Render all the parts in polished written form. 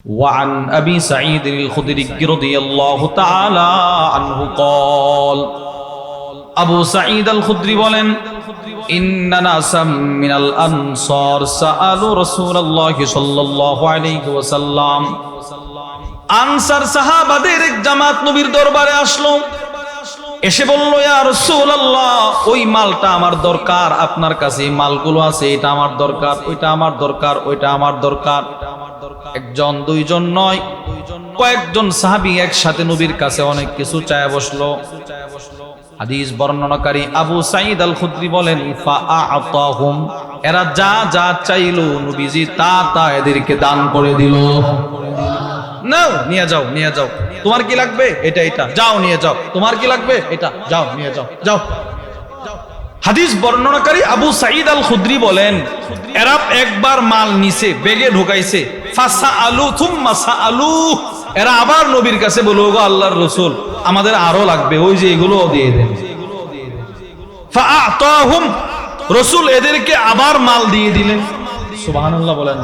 وعن أبي سعيد الخدري رضي الله تعالى عنه قال أبو سعيد الخدري বলেন إن ناسا من الأنصار سألوا رسول الله صلى الله عليه وسلم আনসার সাহাবাদের এক জামাত নবীর দরবারে আসলো, এসে বলল, ইয়া রাসূলুল্লাহ, ওই মালটা আমার দরকার, আপনার কাছে এই মালগুলো আছে, এটা আমার দরকার, ওইটা আমার দরকার, ওইটা আমার দরকার। একজন দুইজন নয়, কয়েকজন সাহাবী একসাথে নবীর কাছে অনেক কিছু চায় বসলো। হাদিস বর্ণনাকারী আবু সাঈদ আল খুদরি বলেন, ফাআতাহুম, এরা যা যা চাইলো নবীজি তা এদেরকে দান করে দিল। নাও, নিয়ে যাও, নিয়ে যাও, তোমার কি লাগবে এটা এটা, যাও নিয়ে যাও, তোমার কি লাগবে এটা, যাও নিয়ে যাও, যাও। হাদিস বর্ণনাকারী আবু সাঈদ আল খুদরি বলেন, এরা একবার মাল নিছে, বেগে ঢুকাইছে, ফাসাআলু থুম্মা সাআলু, এরা আবার নবীর কাছে বলল, গো আল্লাহর রাসূল, আমাদের আরো লাগবে, ওই যে এগুলো দিয়ে দেন। ফাআতাহুম, রাসূল এদেরকে আবার মাল দিয়ে দিলেন। সুবহানাল্লাহ বলেন।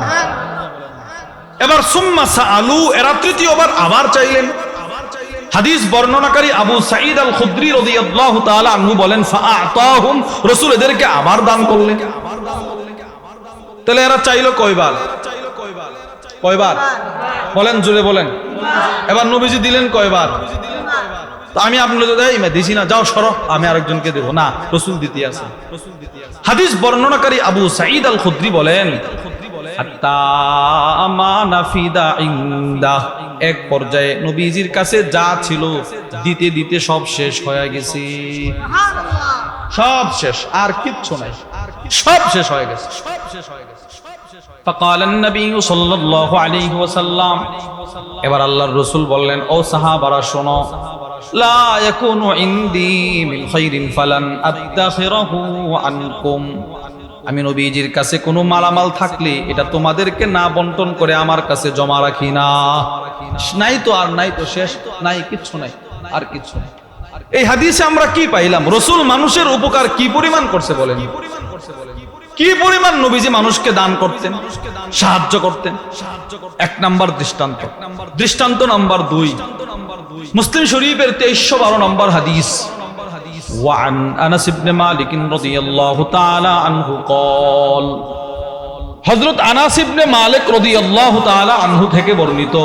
এবার সুম্মা সাআলু, এরা তৃতীয়বার আবার চাইলেন। হাদিস বর্ণনাকারী আবু সাঈদ আল খুদরি রাদিয়াল্লাহু তাআলা আনহু বলেন, ফাআতাহুম, রাসূল এদেরকে আবার দান করলেন। তাহলে এরা চাইলো কয়বার? কয়বার বলেন, জোরে বলেন। এবার নবীজি দিলেন কয়বার? আমি আপনাদের দিছি না, যাও সরো, আমি আরেকজনকে দেব না, রাসূল দিতে আছে। হাদিস বর্ণনাকারী আবু সাঈদ আল খুদরি বলেন, এক পর্যায়ে নবীজির কাছে যা ছিল দিতে দিতে সব শেষ হয়ে গেছে, সব শেষ, আর কিচ্ছু নাই, সব শেষ হয়ে গেছে। فقال النبي صلى الله عليه وسلم, এবার আল্লাহর রাসূল বললেন, ও সাহাবারা শোনো, লা ইয়াকুনু ইনদি মিন খাইরিন ফালান আদাখিরাহু আনকুম, আমি নবীজির কাছে কোনো মালামাল থাকলে এটা তোমাদেরকে না বন্টন করে আমার কাছে জমা রাখি না। নাই তো, আর নাই তো, শেষ, নাই, কিচ্ছু নাই, আর কিচ্ছু নাই। এই হাদিসে আমরা কি পাইলাম? রাসূল মানুষের উপকার কি পরিমাণ করছে বলেন, কি পরিমাণ নবীজি মানুষকে দান করতেন, সাহায্য করতেন। এক নাম্বার দৃষ্টান্ত। দৃষ্টান্ত নাম্বার 2, মুসলিম শরীফের 2312 নম্বর হাদিস। وعن أنس بن مالك رضي الله تعالى عنه قال, হযরত আনাস ইবনে মালিক রাদিয়াল্লাহু তাআলা আনহু থেকে বর্ণিত,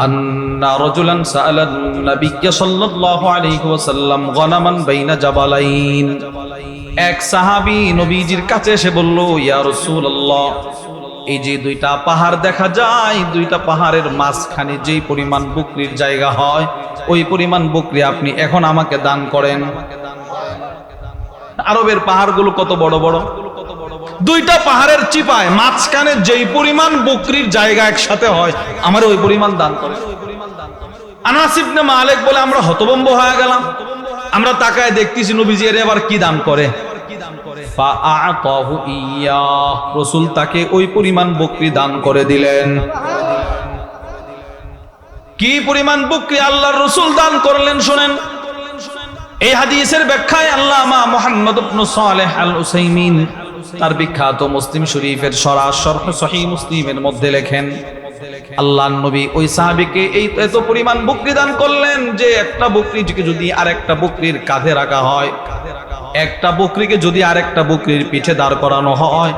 আন্না রাজুলান সাআলা নবী সাল্লাল্লাহু আলাইহি ওয়াসাল্লাম গনামান বাইনা জাবালাইন, এক সাহাবী নবীজির কাছে এসে বলল, ইয়া রাসূলুল্লাহ, এই যে দুইটা পাহাড় দেখা যায়, দুইটা পাহাড়ের মাঝখানে যেই পরিমাণ বকরির জায়গা হয়, ওই পরিমাণ বকরি আপনি এখন আমাকে দান করেন। আরবের পাহাড়গুলো কত বড় বড়, দুইটা পাহাড়ের চিপায় মাঝখানে যেই পরিমাণ বকরির জায়গা একসাথে হয়, আমার ওই পরিমাণ দান করেন। আনাস ইবনে মালিক বলে, আমরা হতভম্ব হয়ে গেলাম, আমরা তাকায় দেখতেছি নবীজি এর এবার কি দান করে। ফাআতাহু ইয়া, রাসূল তাকে ওই পরিমাণ বকরি দান করে দিলেন। কি পরিমাণ বকরি আল্লাহর রাসূল দান করলেন শুনেন। এই হাদিসের ব্যাখ্যায় আল্লামা মুহাম্মদ ইবনে সালেহ আল উসাইমিন তার বিখ্যাত মুসলিম শরীফের শরহ সহিহ মুসলিমের মধ্যে লেখেন, আল্লাহর নবী ওই সাহাবীকে এই এত পরিমাণ বকরি দান করলেন যে একটা বকরিকে যদি আরেকটা বকরির কাঁধে রাখা হয়, একটা বকরিকে যদি আরেকটা বকরির পিঠে দাঁড় করানো হয়,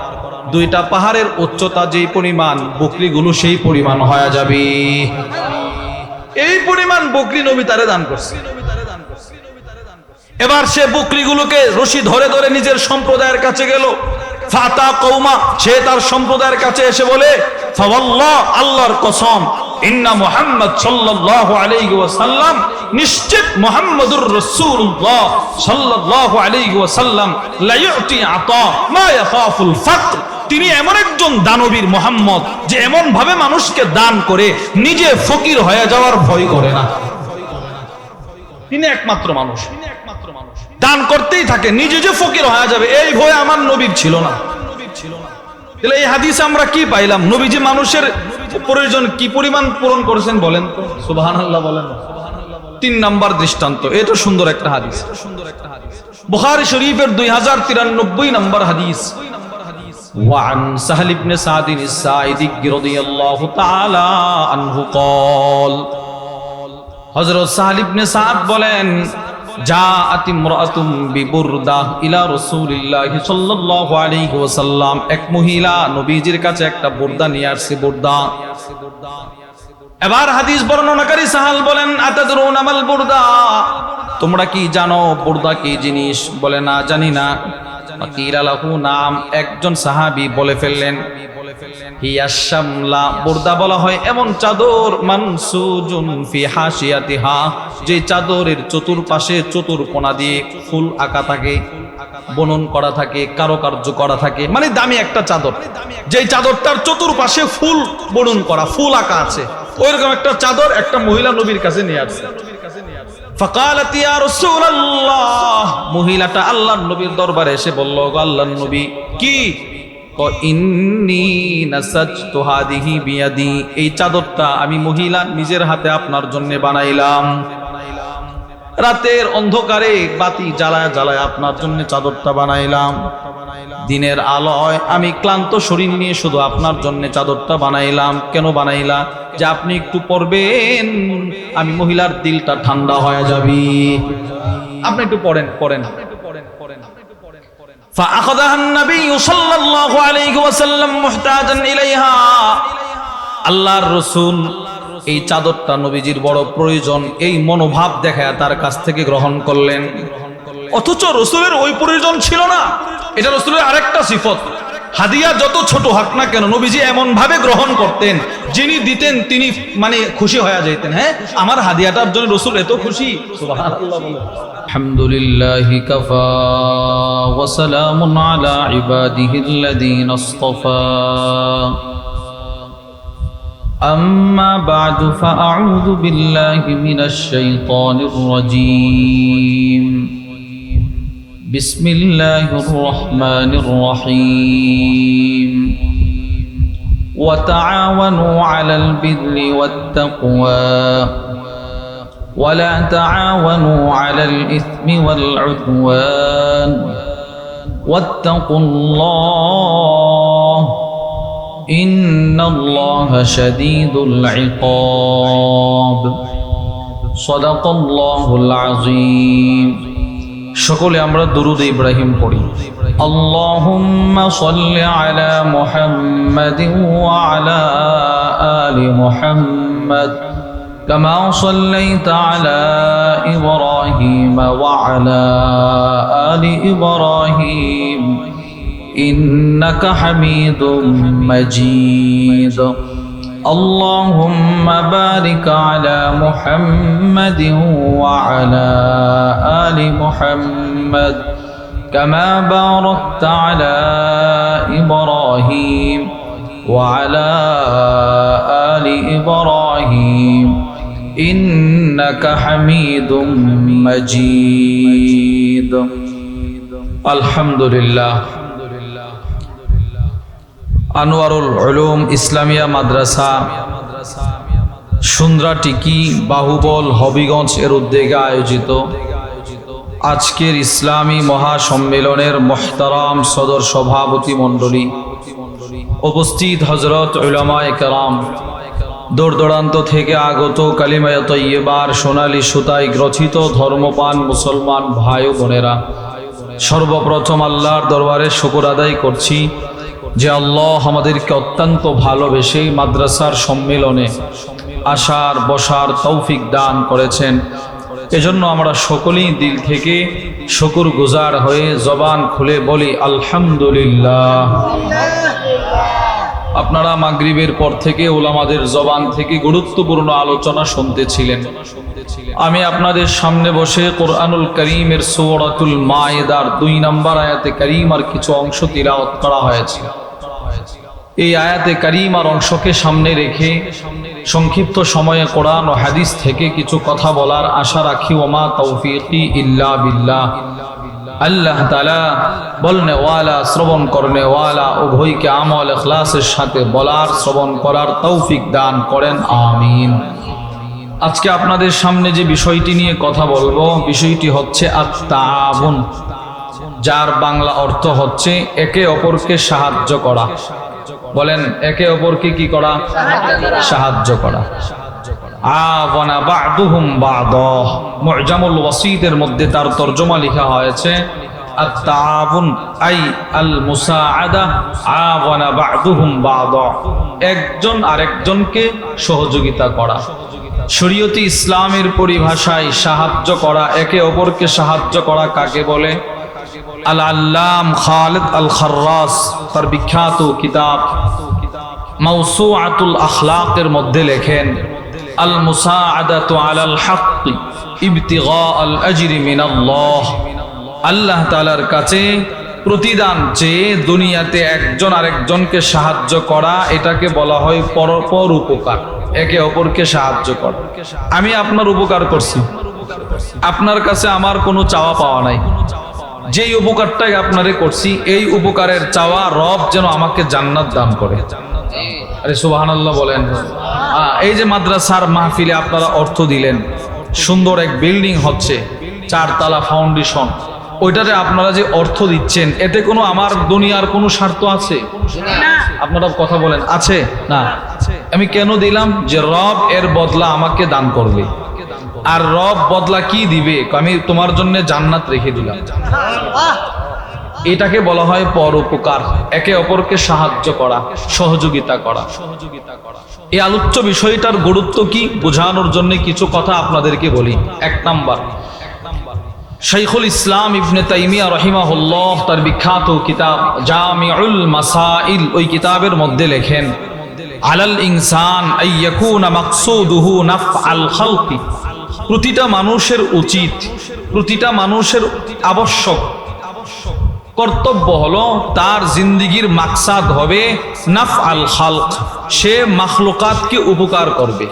দুইটা পাহাড়ের উচ্চতা যেই পরিমাণ, বকরিগুলো সেই পরিমাণ হয়ে যাবে। এই পরিমাণ বকরি নবী তারে দান করছে। এবার সে বকরিগুলোকে রশি ধরে ধরে নিজের সম্প্রদায়ের কাছে গেল। ফাতা কওমা, সে তার সম্প্রদায়ের কাছে এসে বলে, ফাওয়াল্লাহ, আল্লাহর কসম, ইন্না মুহাম্মদ সাল্লাল্লাহু আলাইহি ওয়াসাল্লাম, নিশ্চিত মুহাম্মদুর রাসূলুল্লাহ সাল্লাল্লাহু আলাইহি ওয়াসাল্লাম লা ইউতি আতা মা ইয়াখাফুল ফাকর, তিনি এমন একজন দানবীর মুহাম্মদ যে এমন ভাবে মানুষকে দান করে নিজে ফকির হয়ে যাওয়ার ভয় করে না। তিনি একমাত্র মানুষ, দান করতেই থাকে, নিজে যে ফকির হয়ে যাবে এই ভয় আমার নবীর ছিল না। তাহলে এই হাদিসে আমরা কি পাইলাম? নবীজি মানুষের প্রয়োজন কি পরিমাণ পূরণ করেছেন বলেন তো, সুবহানাল্লাহ বলেন। 3 নাম্বার দৃষ্টান্ত, এটা সুন্দর একটা হাদিস, বুখারী শরীফের 2093 নম্বর হাদিস। وعن سهل بن سعد الساعدي رضي الله تعالى عنه قال হযরত সাহল ইবনে সাদ বলেন জাআত ইমরাতুম বিবুরদা ইলা রাসূলিল্লাহি সাল্লাল্লাহু আলাইহি ওয়াসাল্লাম, এক মহিলা নবীজির কাছে একটা বুরদা নিয়ে আসছে। বুরদা, এবার হাদিস বর্ণনাকারী সাহাল বলেন আতাদরুনা মাল বুরদা, তোমরা কি জানো বুরদা কি জিনিস? বলে না, জানি না। ফাকিরা লাহু, নাম, একজন সাহাবী বলে ফেললেন হিয়া শামলা, বুরদা বলা হয় এমন চাদর মানসুজুন ফি হাশিয়াতিহা, যে চাদরের চতুর্পাশে চতুর্কোণা দিয়ে ফুল আঁকা থাকে, বুনন করা থাকে, কারুকার্য করা থাকে, মানে দামি একটা চাদর, যেই চাদরটার চতুর্পাশে ফুল বুনন করা, ফুল আঁকা আছে, ওইরকম একটা চাদর একটা মহিলা নবীর কাছে নিয়ে আসছে। ফাকালাত ইয়া রাসূলুল্লাহ, মহিলাটা আল্লাহর নবীর দরবারে এসে বলল, আল্লাহর নবী কি? ইন্নী নাসাজতু হাদিহি বিয়াদি, এই চাদরটা আমি মহিলা নিজের হাতে আপনার জন্য বানাইলাম। রাতের অন্ধকারে বাতি জ্বালায় জ্বালায় আপনার জন্য চাদরটা বানাইলাম। দিনের আলোয় আমি ক্লান্ত শরীর নিয়ে শুধু আপনার জন্য চাদরটা বানাইলাম। কেন বানাইলা? যে আপনি একটু পড়বেন, আমি মহিলার দিলটা ঠান্ডা হয়ে যাবে। আপনি একটু পড়েন। فأخذها النبي صلى الله عليه وسلم محتاجا إليها, আল্লাহর রাসূল এই চাদরটা নবীজির বড় প্রয়োজন, এই মনোভাব দেখায় তার কাছ থেকে গ্রহণ করলেন। অথচ রাসূলের ওই প্রয়োজন ছিল না, এটা রাসূলের আরেকটা সিফত। হাদিয়া যত ছোট হোক না কেন নবীজি এমন ভাবে গ্রহণ করতেন, যিনি দিতেন তিনি মানে খুশি হয়ে যেতেন। হ্যাঁ, আমার হাদিয়াটার জন্য রাসূল এত খুশি। সুবহানাল্লাহ বলে আলহামদুলিল্লাহি কাফা ওয়া সালামুন আলা ইবাদিহিল্লাযীনা ইসতাফা, আম্মা বা'দু ফাআউযু বিল্লাহি মিনাশ শাইতানির রাজীম। বিসমিল্লাহির রহমানির রহিম। ওয়া তাআওয়ানু আলাল বিররি ওয়াত তাকওয়া ওয়া লা তাআওয়ানু আলাল ইসমি ওয়াল উদওয়ান ওয়াত্তাকুল্লাহ ইন্নাল্লাহা শাদীদুল ইকাব। সাদাকাল্লাহুল আযীম। সকলে আমরা দুরূদ ইব্রাহিম পড়ি। আল্লাহুম্মা সাল্লি আলা মুহাম্মাদিন ওয়া আলা আলি মুহাম্মাদ কামা সাল্লাইতা আলা ইব্রাহিম ওয়া আলা আলি ইব্রাহিম ইন্নাকা হামিদুম মাজিদ। اللهم بارك على محمد وعلى آل محمد كما باركت على إبراهيم وعلى آل إبراهيم إنك حميد مجيد। الحمد لله। আনোয়ারুল উলুম ইসলামিয়া মাদ্রাসা সুন্দ্রাটিকি বাহুবল হবিগঞ্জ এর উদ্যোগে আয়োজিত আজকের ইসলামী মহাসম্মেলনের মুহতারাম সদর সভাপতি মণ্ডলী, উপস্থিত হযরত উলামায়ে কেরাম, দূর দূরান্ত থেকে আগত কালিমায়ে তাইয়্যিবার সোনালী সুতায় গ্রথিত ধর্মপান মুসলমান ভাই ও বোনেরা, সর্বপ্রথম আল্লাহর দরবারে শুকর আদায় করছি যে আল্লাহ আমাদেরকে অত্যন্ত ভালোবেসে মাদ্রাসার সম্মেলনে আসার বসার তৌফিক দান করেছেন। এজন্য আমরা সকলেই দিল থেকে শুকর গুজার হয়ে জবান খুলে বলি আলহামদুলিল্লাহ। আপনারা মাগরিবের পর থেকে উলামাদের জবান থেকে গুরুত্বপূর্ণ আলোচনা শুনতেছিলেন। আমি আপনাদের সামনে বসে কোরআনুল কারীমের সূরাতুল মায়েদার 2 নম্বর আয়াতে কারীমার কিছু অংশ তিলাওয়াত করা হয়েছে। এই আয়াতে কারীমার অংশকে সামনে রেখে সংক্ষিপ্ত সময়ে কোরআন ও হাদিস থেকে কিছু কথা বলার আশা রাখি। ওমা তৌফিকি ইল্লা বিল্লাহ। আল্লাহ তাআলা বলনে ওয়ালা শ্রবণ করনে ওয়ালা উভয়কে আমল ইখলাসের সাথে বলার শ্রবণ করার তৌফিক দান করেন, আমিন। আজকে আপনাদের সামনে যে বিষয়টি নিয়ে কথা বলবো, বিষয়টি হচ্ছে আত-তাআবুন। যার বাংলা অর্থ হচ্ছে একে অপরকে সাহায্য করা। বলেন, একে অপরকে কি করা? সাহায্য করা। আওয়ানা বা'দুহুম বা'দা, মু'জামুল ওয়াসিতের মধ্যে তার তরজমা লেখা হয়েছে আত-তাআবুন আই আল মুসাআদা আওয়ানা বা'দুহুম বা'দা, একজন আরেকজনকে সহযোগিতা করা। শরীয়তে ইসলামের পরিভাষায় সাহায্য করা, একে অপরকে সাহায্য করা কাকে বলে? আল আল্লাম খালিদ আল খাররাস তার বিখ্যাত কিতাব মাওসুআতুল আখলাকের মধ্যে লেখেন, আল মুসাআদাতু আলাল হক ইবতিগা আল আজরি মিনাল্লাহ, আল্লাহ তাআলার কাছে প্রতিদান চেয়ে দুনিয়াতে একজন আরেকজনকে সাহায্য করা, এটাকে বলা হয় পরপর উপকার, একে অপরকে সাহায্য করা। আমি আপনার উপকার করছি, আপনার কাছে আমার কোনো চাওয়া পাওয়া নাই, যেই উপকারটাই আপনারে করছি এই উপকারের চাওয়া রব যেন আমাকে জান্নাত দান করে। আরে সুবহানাল্লাহ বলেন। এই যে মাদ্রাসার মাহফিলে আপনারা অর্থ দিলেন, সুন্দর এক বিল্ডিং হচ্ছে, 4 তলা ফাউন্ডেশন, ওইটাতে আপনারা যে অর্থ দিচ্ছেন এতে কোনো আমার দুনিয়ার কোনো স্বার্থ আছে? আপনারা কথা বলেন, আছে না? আমি কেন দিলাম? যে রব এর বদলা আমাকে দান করবে। আর রব বদলা কি দিবে? আমি তোমার জন্য জান্নাত রেখে দিলাম। এটাকে বলা হয় পরোপকার, একে অপরকে সাহায্য করা, সহযোগিতা করা। এই আলোচ্য বিষয়টার গুরুত্ব কি বোঝানোর জন্য কিছু কথা আপনাদেরকে বলি। 1 নাম্বার, শাইখুল ইসলাম ইবনে তাইমিয়া রাহিমাহুল্লাহ তার বিখ্যাত কিতাব জামিউল মাসাইল, ওই কিতাবের মধ্যে লেখেন, আলাল ইনসান আইয়াকুনা মাকসুদুহু নাফআল খালকি, প্রতিটা মানুষের উচিত, প্রতিটা মানুষের আবশ্যক কর্তব্য হলো তার জিন্দেগির মাকসাদ হবে নাফআল খালক, সে মাখলুকাতকে উপকার করবে,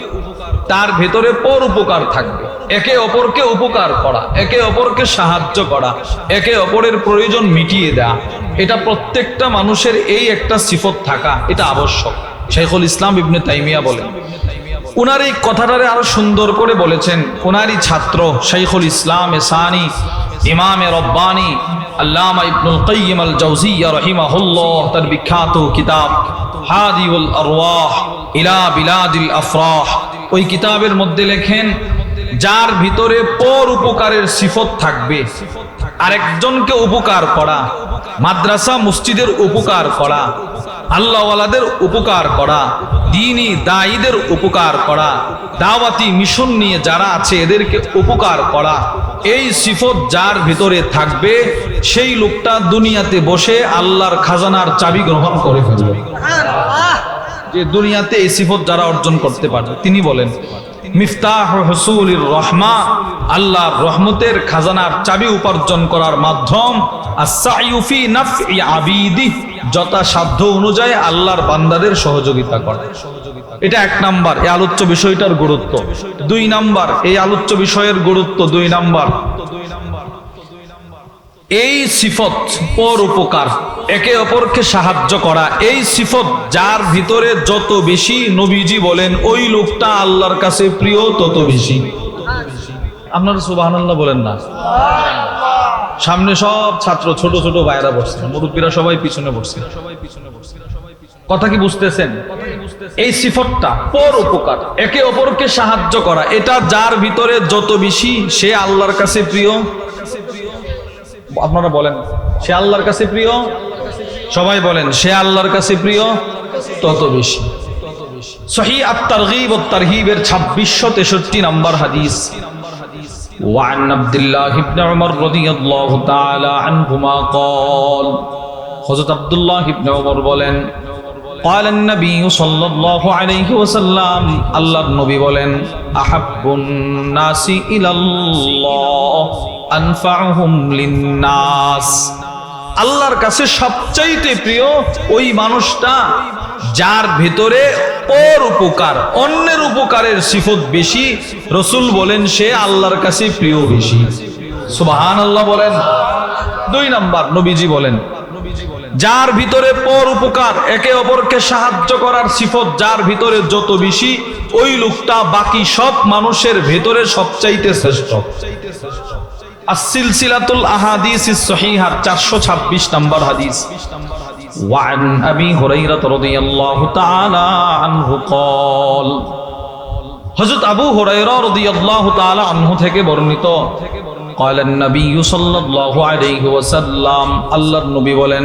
তার ভেতরে পর উপকার থাকবে, একে অপরকে উপকার করা, একে অপরকে সাহায্য করা, একে অপরের প্রয়োজন মিটিয়ে দেয়া, এটা প্রত্যেকটা মানুষের এই একটা সিফত থাকা, এটা আবশ্যক। শাইখুল ইসলাম ইবনে তাইমিয়া বলেন। উনার এই কথাটারে আরো সুন্দর করে বলেছেন উনারই ছাত্র শাইখুল ইসলাম সানি ইমামে রব্বানি আল্লামা ইবনুল কাইয়িম আল জাওজিয়্যা রাহিমাহুল্লাহ তার বিখ্যাত কিতাব হাদিউল আরওয়াহ ইলা বিলাদিল আফরাহ, ওই কিতাবের মধ্যে লেখেন, যার ভিতরে পর উপকারের সিফত থাকবে, আরেকজনকে উপকার করা, মাদ্রাসা মসজিদের উপকার করা, আল্লাহওয়ালাদের উপকার করা, দ্বীনি দায়ীদের উপকার করা, দাওয়াতি মিশন নিয়ে যারা আছে এদেরকে উপকার করা, এই সিফত যার ভিতরে থাকবে সেই লোকটা দুনিয়াতে বসে আল্লাহর খাজানার চাবি গ্রহণ করে ফেলবে। যে দুনিয়াতে এই সিফত যারা অর্জন করতে পারে, তিনি বলেন মিফতাহ হুসুলির রহমা, আল্লাহর রহমতের খাজানার চাবি উপার্জন করার মাধ্যম আস-সা'য়ু ফি নাফই আবিদি, যথাসাধ্য অনুযায়ী আল্লাহর বান্দাদের সহযোগিতা করা। এটা 1 নাম্বার, এই আলোচ্য বিষয়টার গুরুত্ব। 2 নাম্বার, এই আলোচ্য বিষয়ের গুরুত্ব 2 নাম্বার, এই সিফত পর উপকার, একে অপরকে সাহায্য করা, এই সিফত যার ভিতরে যত বেশি, নবীজি বলেন ওই লোকটা আল্লাহর কাছে প্রিয় তত বেশি। আপনারা সুবহানাল্লাহ বলেন না? সামনে সব ছাত্র, ছোট ছোট ভাইরা বসছে, মুরব্বীরা সবাই পিছনে বসছে। কথা কি বুঝতেছেন? এই সিফতটা পর উপকার, একে অপরকে সাহায্য করা, এটা যার ভিতরে যত বেশি সে আল্লাহর কাছে প্রিয়। আপনারা বলেন সে আল্লাহর কাছে প্রিয়? সবাই বলেন সে আল্লাহর কাছে প্রিয় তত বেশি। সহিহ আত-তারগীব ওয়াত তারহীবের 2663 নম্বর হাদিস, وعن عبد الله بن عمر رضي الله تعالى عنهما قال, হযরত আব্দুল্লাহ ইবনে ওমর বলেন, قال النبي صلى الله عليه وسلم, আল্লাহর নবী বলেন, আহাব্বুন নাসি ইলাল্লাহ আনফাউহুম লিন-নাস, আল্লাহর কাছে সবচাইতে প্রিয় ওই মানুষটা যার ভিতরে পর উপকার, অন্যের উপকারের সিফত বেশি। রাসূল বলেন সে আল্লাহর কাছে প্রিয় বেশি। সুবহানাল্লাহ বলেন। 2 নাম্বার, নবীজি বলেন যার ভিতরে পর উপকার, একে অপরকে সাহায্য করার সিফত যার ভিতরে যত বেশি, ওই লোকটা বাকি সব মানুষের ভেতরে সবচাইতে শ্রেষ্ঠ। আস-সিলসিলাতুল আহাদিসিস সহিহার 426 নম্বর হাদিস। وعن أبي هريرة رضي الله تعالى عنه قال হযরত আবু হুরায়রা রাদিয়াল্লাহু তাআলা আনহু থেকে বর্ণিত قال النبي صلى الله عليه وسلم আল্লাহর নবী বলেন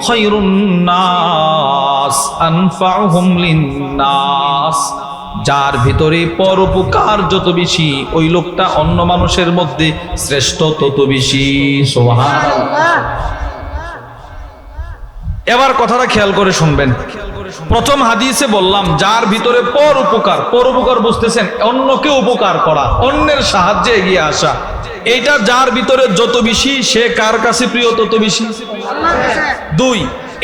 খায়রুন নাস আনফাউহুম লিন-নাস, যার ভিতরে পরোপকার যত বেশি ওই লোকটা অন্য মানুষের মধ্যে শ্রেষ্ঠ তত বেশি। সুবহানাল্লাহ। এবার কথাটা খেয়াল করে শুনবেন। প্রথম হাদিসে বললাম যার ভিতরে পরোপকার বুঝতেছেন অন্যকে উপকার করা, অন্যের সাহায্যে এগিয়ে আসা, এইটা যার ভিতরে যত বেশি সে কার কাছে প্রিয় তত বেশি। দুই,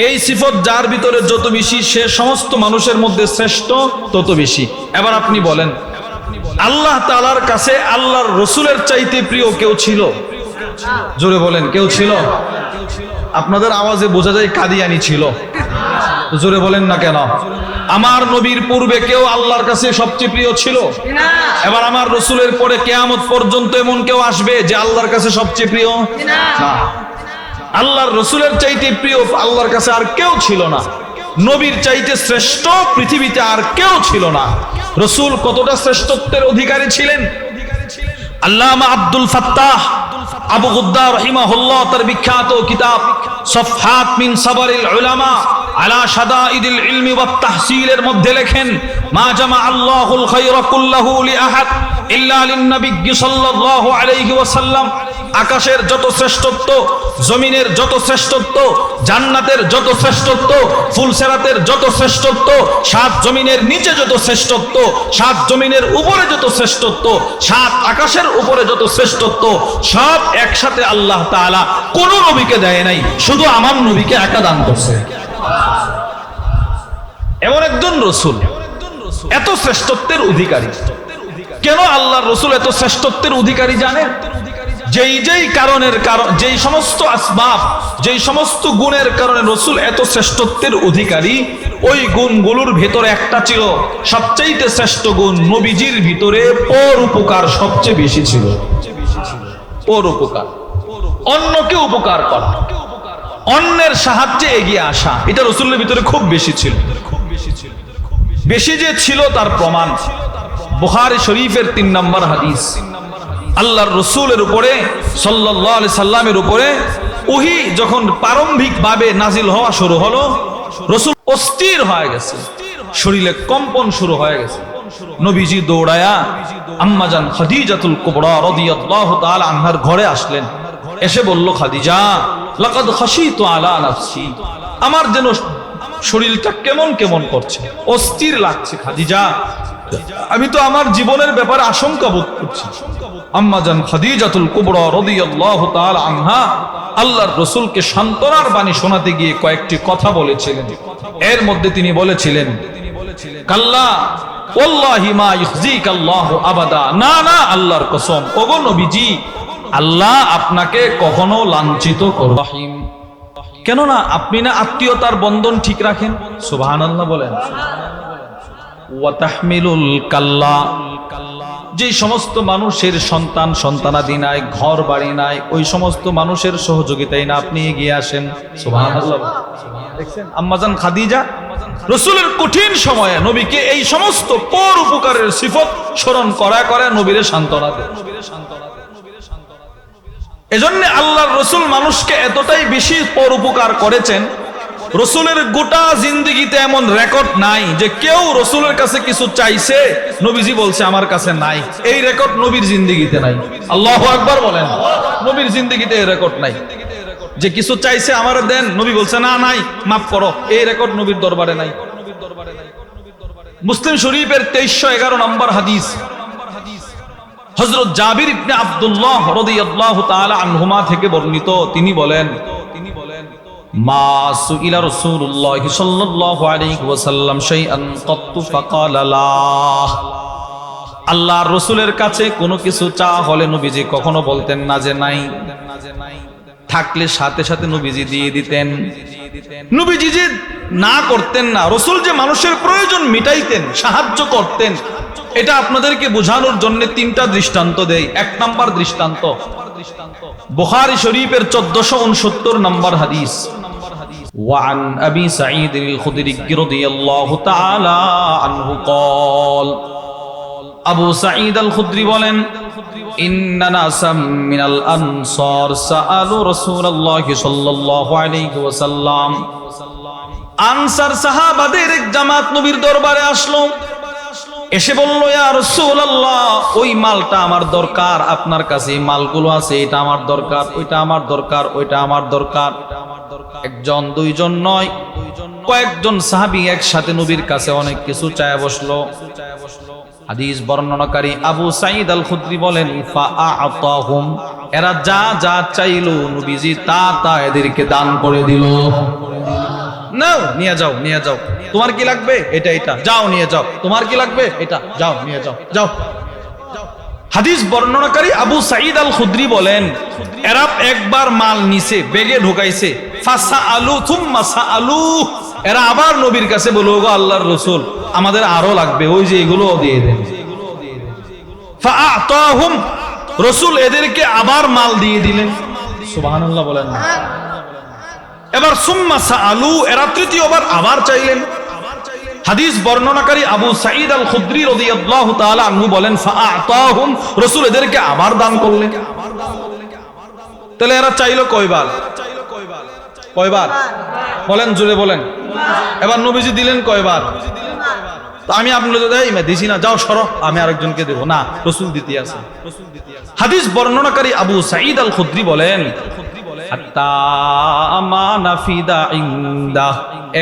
এই সিফত যার ভিতরে যত বেশি সে সমস্ত মানুষের মধ্যে শ্রেষ্ঠ তত বেশি। এবার আপনি বলেন আল্লাহ তাআলার কাছে আল্লাহর রসুলের চাইতে প্রিয় কেউ ছিল? জোরে বলেন, কেউ ছিল? আপনাদের আওয়াজে বোঝা যায় কাদিয়ানি ছিল। জোরে বলেন না কেন? আমার নবীর পূর্বে কেউ আল্লাহর কাছে সবচেয়ে প্রিয় ছিল? এবার আমার রসুলের পরে কিয়ামত পর্যন্ত এমন কেউ আসবে যে আল্লাহর কাছে সবচেয়ে প্রিয়? না। আল্লাহর রসুলের চাইতে প্রিয় আল্লাহর কাছে আর কেউ ছিল না। নবীর চাইতে শ্রেষ্ঠ পৃথিবীতে আর কেউ ছিল না। রসুল কতটা শ্রেষ্ঠত্বের অধিকারী ছিলেন? আল্লামা আব্দুল ফাত্তাহ আবু গুদ্দা রাহিমাহুল্লাহ তার বিখ্যাত কিতাব সফহাত মিন সাবরিল উলামা আলা শাদাইদিল ইলমি ওয়াত তাহসিলের মধ্যে লেখেন মা জামা আল্লাহুল খায়রা কুল্লাহু লি আহাদ ইল্লা লিন নবী সাল্লাল্লাহু আলাইহি ওয়াসাল্লাম। আকাশের যত শ্রেষ্ঠত্ব, জমিনের যত শ্রেষ্ঠত্ব, জান্নাতের যত শ্রেষ্ঠত্ব, ফুলসেরাতের যত শ্রেষ্ঠত্ব, সাত জমিনের নিচে যত শ্রেষ্ঠত্ব, সাত জমিনের উপরে যত শ্রেষ্ঠত্ব, সাত আকাশের উপরে যত শ্রেষ্ঠত্ব, সব একসাথে আল্লাহ তাআলা কোন নবীকে দেয় নাই, শুধু আমার নবীকে একা দান করছে। এমন একজন রসুল এত শ্রেষ্ঠত্বের অধিকারী। কেন আল্লাহর রসুল এত শ্রেষ্ঠত্বের অধিকারী জানেন? যেই কারণের যেই সমস্ত আসবাব, যেই সমস্ত গুণের কারণে রসুল এত শ্রেষ্ঠত্বের অধিকারী, ওই গুণগুলোর ভেতরে একটা ছিল সবচেয়ে শ্রেষ্ঠ গুণ, নবীজির ভিতরে পরোপকার সবচেয়ে বেশি ছিল। পরোপকার, অন্যকে উপকার করা, অন্যের সাহায্যে এগিয়ে আসা, এটা রসুলের ভিতরে খুব বেশি ছিল। বেশি যে ছিল তার প্রমাণ বুখারী শরীফের 3 নম্বর হাদিস। আল্লাহর রসুলের উপরে সাল্লাল্লাহু আলাইহি সাল্লামের উপরে ওহী যখন প্রারম্ভিক ভাবে নাজিল হওয়া শুরু হলো, রসুল অস্থির হয়ে গেছে, শরীরে কম্পন শুরু হয়ে গেছে। নবীজি দৌড়ায়া আম্মাজান খাদিজাতুল কুবরা রাদিয়াল্লাহু তাআলা আনহার ঘরে আসলেন। এসে বলল, খাদিজা লাকাদ খাশিতু আলা নাফসি, আমার যেন শরীরটা কেমন কেমন করছে, অস্থির লাগছে খাদিজা, আমি তো আমার জীবনের ব্যাপারে আশঙ্কা বোধ করছি। আম্মাজান খাদিজাতুল কুবরা রাদিয়াল্লাহু তাআলা আনহা আল্লাহর রাসূলকে সান্ত্বনার বাণী শোনাতে গিয়ে কয়েকটি কথা বলেছিলেন। এর মধ্যে তিনি বলেছিলেন, কাল্লা ওয়াল্লাহি মা ইখজিকাল্লাহু আবাদা, না না আল্লাহর কসম ওগো নবীজি, আল্লাহ আপনাকে কখনো লাঞ্ছিত করবেন। কেননা আপনি না আত্মীয়তার বন্ধন ঠিক রাখেন। সুবহানাল্লাহ বলেন। ওয়া তাহমিলুল কাল্লা, যে সমস্ত মানুষের সন্তানাদি নাই, ঘর বাড়ি নাই, ওই সমস্ত মানুষের সহযোগিতায় না আপনি এগিয়ে আসেন। সুবহানাল্লাহ। দেখছেন আম্মাজান খাদিজা রাসূলের কঠিন সময়ে নবীকে এই সমস্ত পরোপকারের সিফত স্মরণ করে নবীরে সান্ত্বনা দেন। এজন্য আল্লাহর রসুল মানুষকে এতটাই বেশি পরোপকার করেছেন, রসুলের গোটা জিন্দেগিতে এমন রেকর্ড নাই যে কেউ রসুলের কাছে কিছু চাইছে নবীজি বলছে আমার কাছে নাই। এই রেকর্ড নবীর জিন্দেগিতে নাই। আল্লাহু আকবার বলেন। নবীর জিন্দেগিতে এই রেকর্ড নাই যে কিছু চাইছে আমার দেন, নবী বলছে না নাই, মাফ করো, এই রেকর্ড নবীর দরবারে নাই। মুসলিম শরীফের 2311 নম্বর হাদিস, হযরত জাবির ইবনে আব্দুল্লাহ রাদিয়াল্লাহু তাআলা আনহুমা থেকে বর্ণিত, তিনি বলেন, মা সুইলা রাসূলুল্লাহ সাল্লাল্লাহু আলাইহি ওয়াসাল্লাম শাইআন ক্বাত্তু ফাকালা লা, আল্লাহর রাসূলের কাছে কোনো কিছু চাওয়া হলে নবীজি কখনো বলতেন না যে নাই, থাকলে সাথে সাথে নবীজি দিয়ে দিতেন। নবীজি যে না করতেন না, রাসূল যে মানুষের প্রয়োজন মিটাইতেন, সাহায্য করতেন, এটা আপনাদেরকে বোঝানোর জন্য 3টা দৃষ্টান্ত দেই। 1 নাম্বার দৃষ্টান্ত, বুখারী শরীফের 1469 নম্বর হাদিস। وعن أبي سعيد الخدري رضي الله تعالى عنه قال আবু সাঈদ আল খুদরি বলেন ইন্না নাসাম মিনাল আনসার সাআলু রাসূলুল্লাহি সাল্লাল্লাহু আলাইহি ওয়াসাল্লাম, আনসার সাহাবাদের এক জামাত নবীর দরবারে আসলো, এসে বলল ইয়া রাসূলুল্লাহ ওই মালটা আমার দরকার, আপনার কাছে এই মালগুলো আছে, এটা আমার দরকার, ওইটা আমার দরকার, ওইটা আমার দরকার। একজন দুইজন নয়, কয়েকজন সাহাবী একসাথে নবীর কাছে অনেক কিছু চায় বসলো। হাদিস বর্ণনাকারী আবু সাঈদ আল খুদরি বলেন ফাআতাহুম, এরা যা যা চাইলো নবীজি তা তা এদেরকে দান করে দিল। নাও নিয়ে যাও, নিয়ে যাও, তোমার কি লাগবে এটা এটা, যাও নিয়ে যাও, তোমার কি লাগবে এটা, যাও নিয়ে যাও, যাও। হাদিস বর্ণনাকারী আবু সাঈদ আল খুদরি বলেন এরা একবার মাল নিছে, বেগে ঢুকাইছে, ফাসাআলু থুম্মা সাআলু, এরা আবার নবীর কাছে বলল গো আল্লাহর রাসূল আমাদের আরো লাগবে, ওই যে এগুলো দিয়ে দেন। ফাআতাহুম, রাসূল এদেরকে আবার মাল দিয়ে দিলেন। সুবহানাল্লাহ বলেন না। এবার সুম্মা সাআলু, এরা তৃতীয়বার আবার চাইলেন। হাদিস বর্ণনাকারী আবু সাঈদ আল খুদরি রাদিয়াল্লাহু তাআলা আনহু বলেন ফাআতাহুম, রাসূল এদেরকে আবার দান করলেন। তাহলে এরা চাইলো কয়বার? কয়বার বলেন, জোরে বলেন। এবার নবীজি দিলেন কয়বার? আমি আপনাদের দিছি না, যাও সরো, আমি আরেকজনকে দেব না, রাসূল দিতে আছে। হাদিস বর্ণনাকারী আবু সাঈদ আল খুদরি বলেন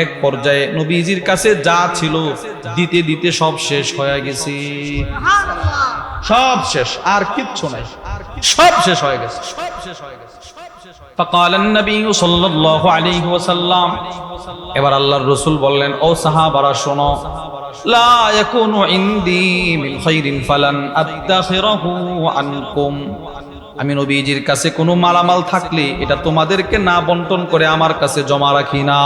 এক পর্যায়ে নবীজির কাছে যা ছিল দিতে দিতে সব শেষ হয়ে গেছে, সব শেষ, আর কিচ্ছু নাই, সব শেষ হয়ে গেছে। فقال النبي صلى الله عليه وسلم, এবার আল্লাহর রাসূল বললেন ও সাহাবারা শোনো, লা ইয়াকুনু ইনদি মিন খাইরিন ফালান আদাখিরাহু আনকুম, আমি নবীজির কাছে কোনো মালামাল থাকলে এটা তোমাদেরকে না বন্টন করে আমার কাছে জমা রাখি না।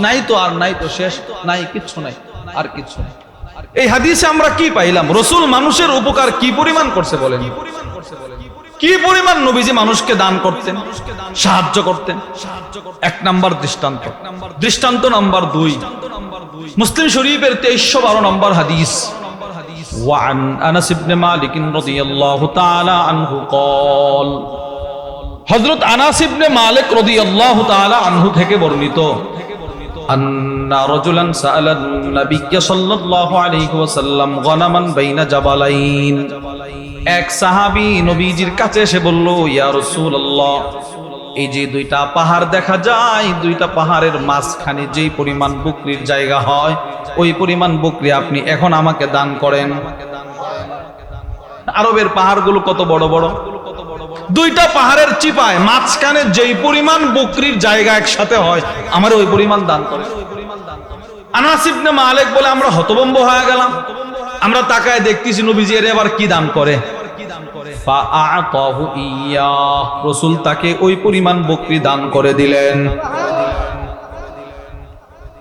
নাই তো, আর নাই তো, শেষ, নাই, কিচ্ছু নাই, আর কিচ্ছু নাই। এই হাদিসে আমরা কি পাইলাম? রাসূল মানুষের উপকার কি পরিমাণ করছে বলেন, কি পরিমাণ নবীজি মানুষকে দান করতেন, সাহায্য করতেন। এক নাম্বার দৃষ্টান্ত। দৃষ্টান্ত নাম্বার 2, মুসলিম শরীফের 2312 নম্বর হাদিস। وعن أنس بن مالك رضي الله تعالى عنه قال, হযরত আনাস ইবনে মালিক রাদিয়াল্লাহু তাআলা আনহু থেকে বর্ণিত আন্না রাজুলান সাআলা নবী সাল্লাল্লাহু আলাইহি ওয়াসাল্লাম গনামান বাইনা জাবালাইন, এক সাহাবী নবীজির কাছে এসে বলল ইয়া রাসূলুল্লাহ এই যে দুইটা পাহাড় দেখা যায়, দুইটা পাহাড়ের মাঝখানে যেই পরিমাণ বকরির জায়গা হয় ওই পরিমাণ বকরি আপনি এখন আমাকে দান করেন। আরবের পাহাড়গুলো কত বড় বড়, দুইটা পাহাড়ের চিপায় মাঝখানে যেই পরিমাণ বকরির জায়গা একসাথে হয় আমার ওই পরিমাণ দান করেন। আনাস ইবনে মালিক বলে আমরা হতভম্ব হয়ে গেলাম, আমরা তাকায় দেখতেছি নবীজি এর এবার কি দান করে। ফাআতাহু ইয়া, রাসূল তাকে ওই পরিমাণ বকরি দান করে দিলেন।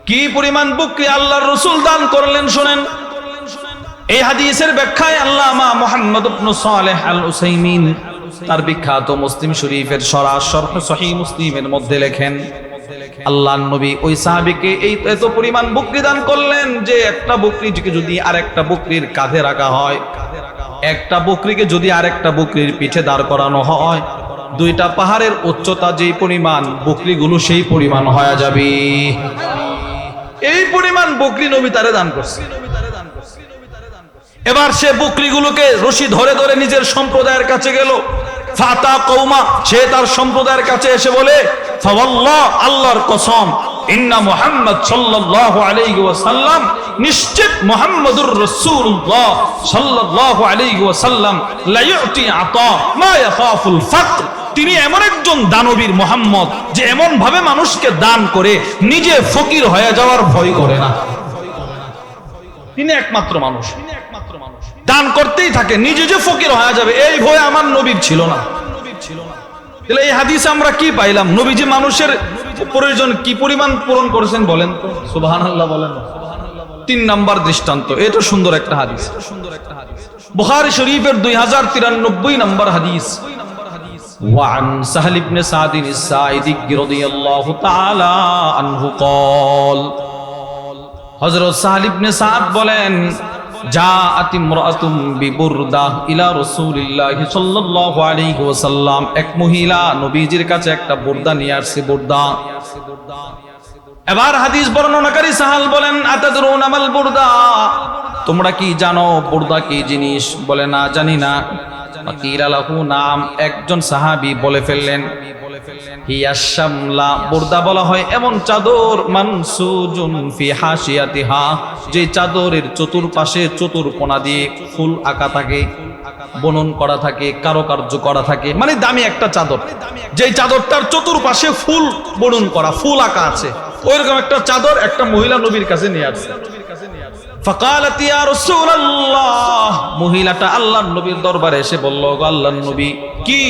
কি পরিমাণ বকরি আল্লাহর রাসূল দান করলেন শুনেন। এই হাদিসের ব্যাখ্যায় আল্লামা মুহাম্মদ ইবনে সালেহ আল উসাইমিন তার বিখ্যাত মুসলিম শরীফের শরহ সহিহ মুসলিমের মধ্যে লেখেন আল্লাহর নবী ওই সাহাবীকে এই এত পরিমাণ বকরি দান করলেন যে একটা বকরিকে যদি আরেকটা বকরির কাঁধে রাখা হয়, একটা বকরিকে যদি আরেকটা বকরির পিঠে দাঁড় করানো হয়, দুইটা পাহাড়ের উচ্চতা যেই পরিমাণ বকরিগুলো সেই পরিমাণ হয়ে যাবে। এই পরিমাণ বকরি নবী তারে দান করছে। এবার সে বকরিগুলোকে রশি ধরে ধরে নিজের সম্প্রদায়ের কাছে গেল। ফাতা কওমা, সে তার সম্প্রদায়ের কাছে এসে বলে ফাওয়াল্লাহ, আল্লাহর কসম, ইন্না মুহাম্মদ সাল্লাল্লাহু আলাইহি ওয়াসাল্লাম, নিশ্চিত মুহাম্মদুর রাসূলুল্লাহ সাল্লাল্লাহু আলাইহি ওয়াসাল্লাম লা ইউতি আতা মা ইয়াখাফুল ফাকর, তিনি এমন একজন দানবীর মুহাম্মদ যে এমন ভাবে মানুষকে দান করে নিজে ফকির হয়ে যাওয়ার ভয় করে না। তিনি একমাত্র মানুষ, দান করতেই থাকে, নিজে যে ফকির হয়ে যাবে এই ভয় আমার নবীর ছিল না। তাহলে এই হাদিসে আমরা কি পাইলাম? নবীজি মানুষের প্রয়োজন কি পরিমাণ পূরণ করেছেন বলেন তো, সুবহানাল্লাহ বলেন। 3 নাম্বার দৃষ্টান্ত, এটা সুন্দর একটা হাদিস, বুখারী শরীফের 2093 নম্বর হাদিস। وعن سهل بن سعد الساعدي رضي الله تعالى عنه قال হযরত সাহল ইবনে সাদ বলেন জাআত ইমরাতুম বিবুরদা ইলা রাসূলিল্লাহি সাল্লাল্লাহু আলাইহি ওয়াসাল্লাম, এক মহিলা নবীজির কাছে একটা বুরদা নিয়ে আসছে। বুরদা, এবার হাদিস বর্ণনাকারী সাহাল বলেন আতাদরুনা মাল বুরদা, তোমরা কি জানো বুরদা কি জিনিস? বলে না, জানি না। ফাকিরা লাহু নাম, একজন সাহাবী বলে ফেললেন হিয়া শামলা, বুরদা বলা হয় এমন চাদর মানসুজুন ফি হাশিয়াতিহা, যে চাদরের চতুর্পাশে চতুর্কোণা দিয়ে ফুল আঁকা থাকে, বুনন করা থাকে, কারুকার্য করা থাকে, মানে দামি একটা চাদর, যেই চাদরটার চতুর্পাশে ফুল বুনন করা, ফুল আঁকা আছে, ওইরকম একটা চাদর একটা মহিলা নবীর কাছে নিয়ে আসছে। ফাকালাত ইয়া রাসূলুল্লাহ, মহিলাটা আল্লাহর নবীর দরবারে এসে বলল, আল্লাহর নবী কি?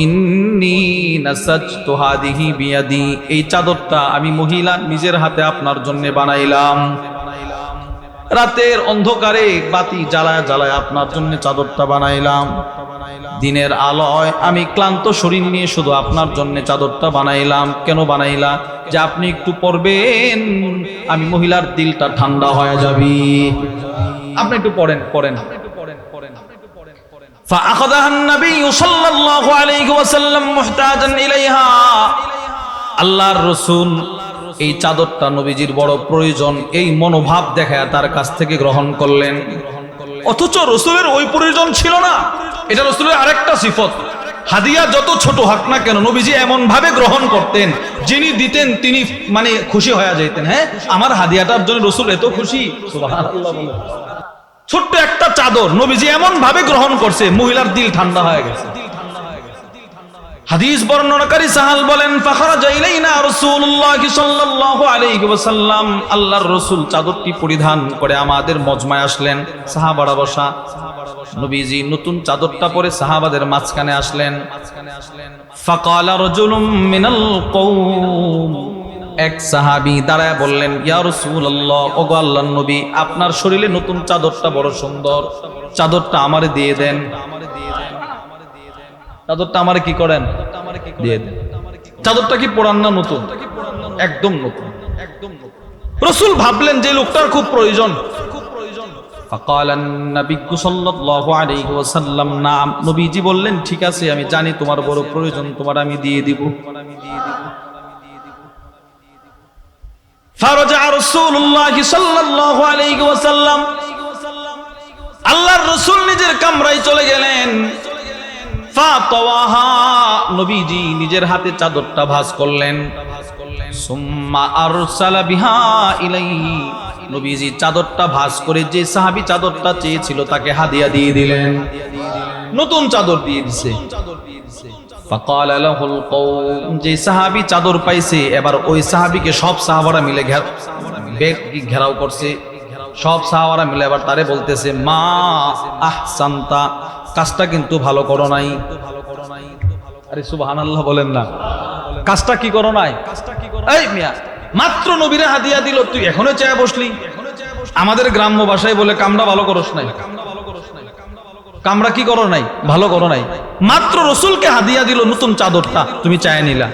ইন্নী নাসাজতু হাদিহি বিয়াদি, এই চাদরটা আমি মহিলা নিজের হাতে আপনার জন্য বানাইলাম। রাতের অন্ধকারে বাতি জ্বালায় জ্বালায় আপনার জন্য চাদরটা বানাইলাম। দিনের আলোয় আমি ক্লান্ত শরীর নিয়ে শুধু আপনার জন্য চাদরটা বানাইলাম। কেন বানাইলা? যে আপনি একটু পড়বেন, আমি মহিলার দিলটা ঠান্ডা হয়ে যাবে। আপনি একটু পড়েন। فأخذها النبي صلى الله عليه وسلم محتاجا إليها, আল্লাহর রাসূল এই চাদরটা নবীজির বড় প্রয়োজন, এই মনোভাব দেখায় তার কাছ থেকে গ্রহণ করলেন। অথচ রাসূলের ওই প্রয়োজন ছিল না, এটা রাসূলের আরেকটা সিফত। হাদিয়া যত ছোট হোক না কেন নবীজি এমন ভাবে গ্রহণ করতেন, যিনি দিতেন তিনি মানে খুশি হয়ে যেতেন। হ্যাঁ, আমার হাদিয়াটার জন্য রাসূল এত খুশি, সুবহানাল্লাহ। ছোট্ট একটা চাদর নবীজি এমন ভাবে গ্রহণ করছে, মহিলার দিল ঠান্ডা হয়ে গেছে। হাদিস বর্ণনাকারী সাহাল বলেন ফাখরাজা ইলাইনা রাসূলুল্লাহ সাল্লাল্লাহু আলাইহি ওয়াসাল্লাম, আল্লাহর রাসূল চাদরটি পরিধান করে আমাদের মজমায় আসলেন। সাহাবারা বসা, নবীজি নতুন চাদরটা পরে সাহাবাদের মাঝখানে আসলেন। ফাকালা রাজুলুম মিনাল কওম, এক সাহাবী দাঁড়ায় বললেন ইয়া রাসূলুল্লাহ, ওগো আল্লাহর নবী, আপনার শরীরে নতুন চাদরটা বড় সুন্দর, চাদরটা আমারে দিয়ে দেন। চাদরটা আমারে কি করেন? দিয়ে দেন। চাদরটা কি পুরান না নতুন? একদম নতুন। রাসূল ভাবলেন যে লোকটার খুব প্রয়োজন। ফাকালান নবী সাল্লাল্লাহু আলাইহি ওয়াসাল্লাম নাম, নবীজি বললেন ঠিক আছে, আমি জানি তোমার বড় প্রয়োজন, তোমার আমি দিয়ে দিব। ফারাজা রাসূলুল্লাহ সাল্লাল্লাহু আলাইহি ওয়াসাল্লাম, আল্লাহর রাসূল নিজের কামরায় চলে গেলেন। ফাতাওয়াহা, নবীজি নিজের হাতে চাদরটা ভাঁজ করলেন। সুম্মা আরসালা বিহা ইলাইহি, নবীজি চাদরটা ভাঁজ করে যে সাহাবী চাদরটা চেয়েছিল তাকে হাদিয়া দিয়ে দিলেন, নতুন চাদর দিয়ে দিয়েছে। ফাকালা লাহুল কওম, যে সাহাবী চাদর পাইছে এবার ওই সাহাবীকে সব সাহাবারা মিলে ঘেরাও করছে। সব সাহাবারা মিলে এবার তারে বলতেছে মা আহসানতা, কাজটা কিন্তু ভালো করো নাই। আরে সুবহানাল্লাহ বলেন না, কাজটা কি করো নাই? এই মিয়া, মাত্র নবীরে হাদিয়া দিল, তুই এখনো চায় বসলি। আমাদের গ্রাম্য ভাষায় বলে কামড়া ভালো করস নাই। কামড়া কি করো নাই? ভালো করো নাই। মাত্র রাসূলকে হাদিয়া দিল নতুন চাদরটা, তুমি চায় নিলা।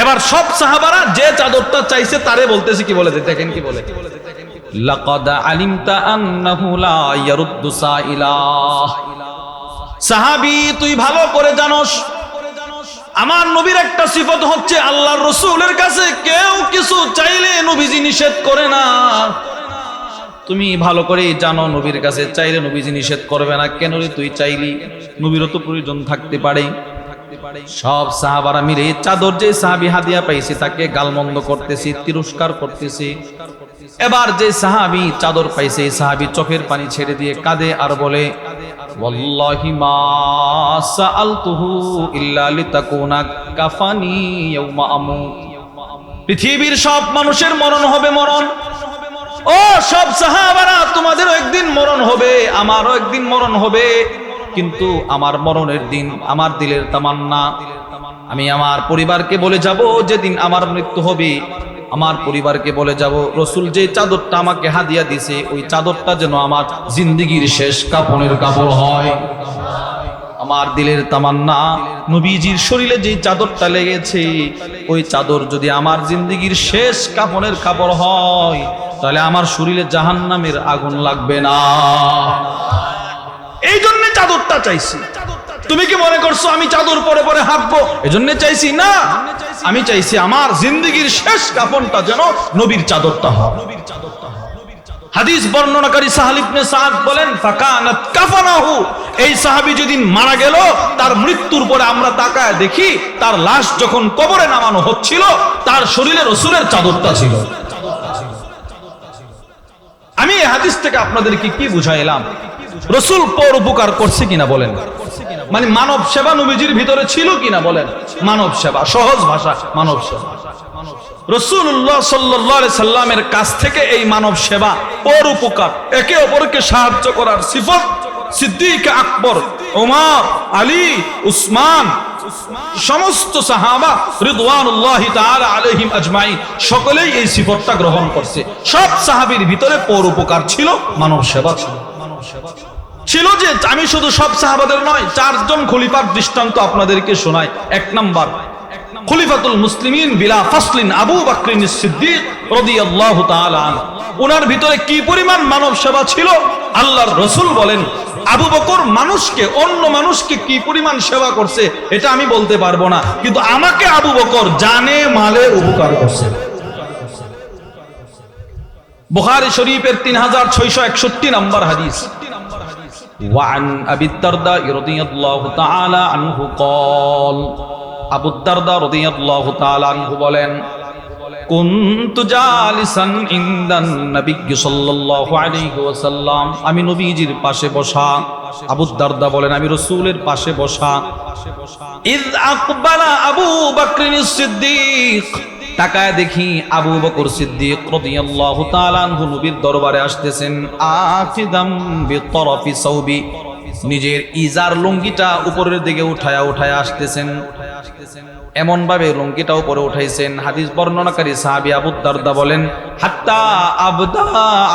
এবার সব সাহাবারা যে চাদরটা চাইছে তারে বলতেছে কি বলে, দেখেন কি বলে, লাকাদ আলিমতা আন্নাহু লা ইয়ারুদ্দু সাইলা, সাহাবী তুই ভালো করে জানোস আমার নবীর একটা সিফত হচ্ছে আল্লাহর রাসূলের কাছে কেউ কিছু চাইলে নবীজি নিষেধ করে না। তুমি ভালো করে জানো নবীর কাছে চাইলে নবীজি নিষেধ করবে না। কেন রে তুই চাইলি? নবীরও তো প্রয়োজন থাকতে পারে। সব সাহাবারা মিলে চাদর যে সাহাবী হাদিয়া পাইছে তাকে গালমন্দ করতেছে, তিরস্কার করতেছে। এবার যে সাহাবী চাদর পাইছে সাহাবী চোখের পানি ছেড়ে দিয়ে কাঁদে আর বলে ওয়াল্লাহি মা সাআলতুহু ইল্লা লিতাকুনা কাফানি ইয়াউমা আমুত, পৃথিবীর সব মানুষের মরণ হবে, মরণ। ও সব সাহাবারা, তোমাদেরও একদিন মরণ হবে, আমারও একদিন মরণ হবে, কিন্তু আমার মরণের দিন আমার দিলের তামান্না, আমি আমার পরিবারকে বলে যাব যেদিন আমার মৃত্যু হবে, আমার পরিবারকে বলে যাব রাসূল যে চাদরটা আমাকে হাদিয়া দিয়েছে ওই চাদরটা যেন আমার জিন্দেগীর শেষ কাফনের কাপড় হয়। আমার দিলের তামান্না, নবীজির শরীরে যে চাদরটা লেগেছে ওই চাদর যদি আমার জিন্দেগীর শেষ কাফনের কাপড় হয় তাহলে আমার শরীরে জাহান্নামের আগুন লাগবে না। এই জন্য চাদরটা চাইছি। তুমি কি মনে করছো আমি চাদর পরে পরে হাঁটবো এজন্য চাইছি? না, আমি চাইছি আমার জিন্দেগীর শেষ কাফনটা যেন নবীর চাদরটা হয়। হাদিস বর্ণনাকারী সাহাল ইবনে সাদ বলেন, ফাকানাত কাফানাহু, এই সাহাবী যেদিন মারা গেল তার মৃত্যুর পরে আমরা তাকায় দেখি তার লাশ যখন কবরে নামানো হচ্ছিল তার শরীরে রাসূলের চাদরটা ছিল। আমি এই হাদিস থেকে আপনাদেরকে কি বুঝাইলাম? রাসূল পর উপকার করছে কিনা বলেন? মানে মানব সেবা নবীজির ভিতরে ছিল কিনা বলেন? মানব সেবা, সহজ ভাষা মানব সেবা। রাসূলুল্লাহ সাল্লাল্লাহু আলাইহি সাল্লামের কাছ থেকে এই মানব সেবা, পর উপকার, একে অপরকে সাহায্য করার সিফত সিদ্দিক আকবর, ওমর, আলী, উসমান, সমস্ত সাহাবা রিদওয়ানুল্লাহি তাআলা আলাইহিম আজমাইন সকলেই এই সিফতটা গ্রহণ করছে। সব সাহাবীর ভিতরে পর উপকার ছিল, মানব সেবা ছিল। ছিল যে আমি শুধু সব সাহাবাদের নয়, চারজন খলিফার দৃষ্টান্ত আপনাদেরকে শোনাই। এক নাম্বার খলিফাতুল মুসলিমিন বিলা ফাসলিন আবু বকর সিদ্দিক রাদিয়াল্লাহু তাআলা আনহু। ওনার ভিতরে কি পরিমাণ মানব সেবা ছিল আল্লাহর রাসূল বলেন, আবু বকর মানুষকে, অন্য মানুষকে কি পরিমাণ সেবা করছে এটা আমি বলতে পারবো না, কিন্তু আমাকে আবু বকর জানে মালে উপকার করছে। বুখারী শরীফের 3661 নম্বর হাদিস। وعن أبي الدرداء رضي الله تعالى عنه قال, আবু দারদা রাদিয়াল্লাহু তাআলা আনহু বলেন, কুনতু জালিসান ইনদান নবী সাল্লাল্লাহু আলাইহি ওয়াসাল্লাম, আমি নবীজির পাশে বসা। আবু দারদা বলেন আমি রাসূলের পাশে বসা। ইয আকবালা আবু বকর সিদ্দিক, তাকায় দেখি আবু বকর সিদ্দিক রাদিয়াল্লাহু তাআলা আনহু নবীর দরবারে আসতেছেন। আকিদাম বিতরফি সাওবি, নিজের ইজার লুঙ্গিটা উপরের দিকে উঠায়া আসতেছেন। এমন ভাবে লুঙ্গিটা উপরে উঠাইছেন, হাদিস বর্ণনাকারী সাহাবী আবু দারদা বলেন, হাত্তা আবদা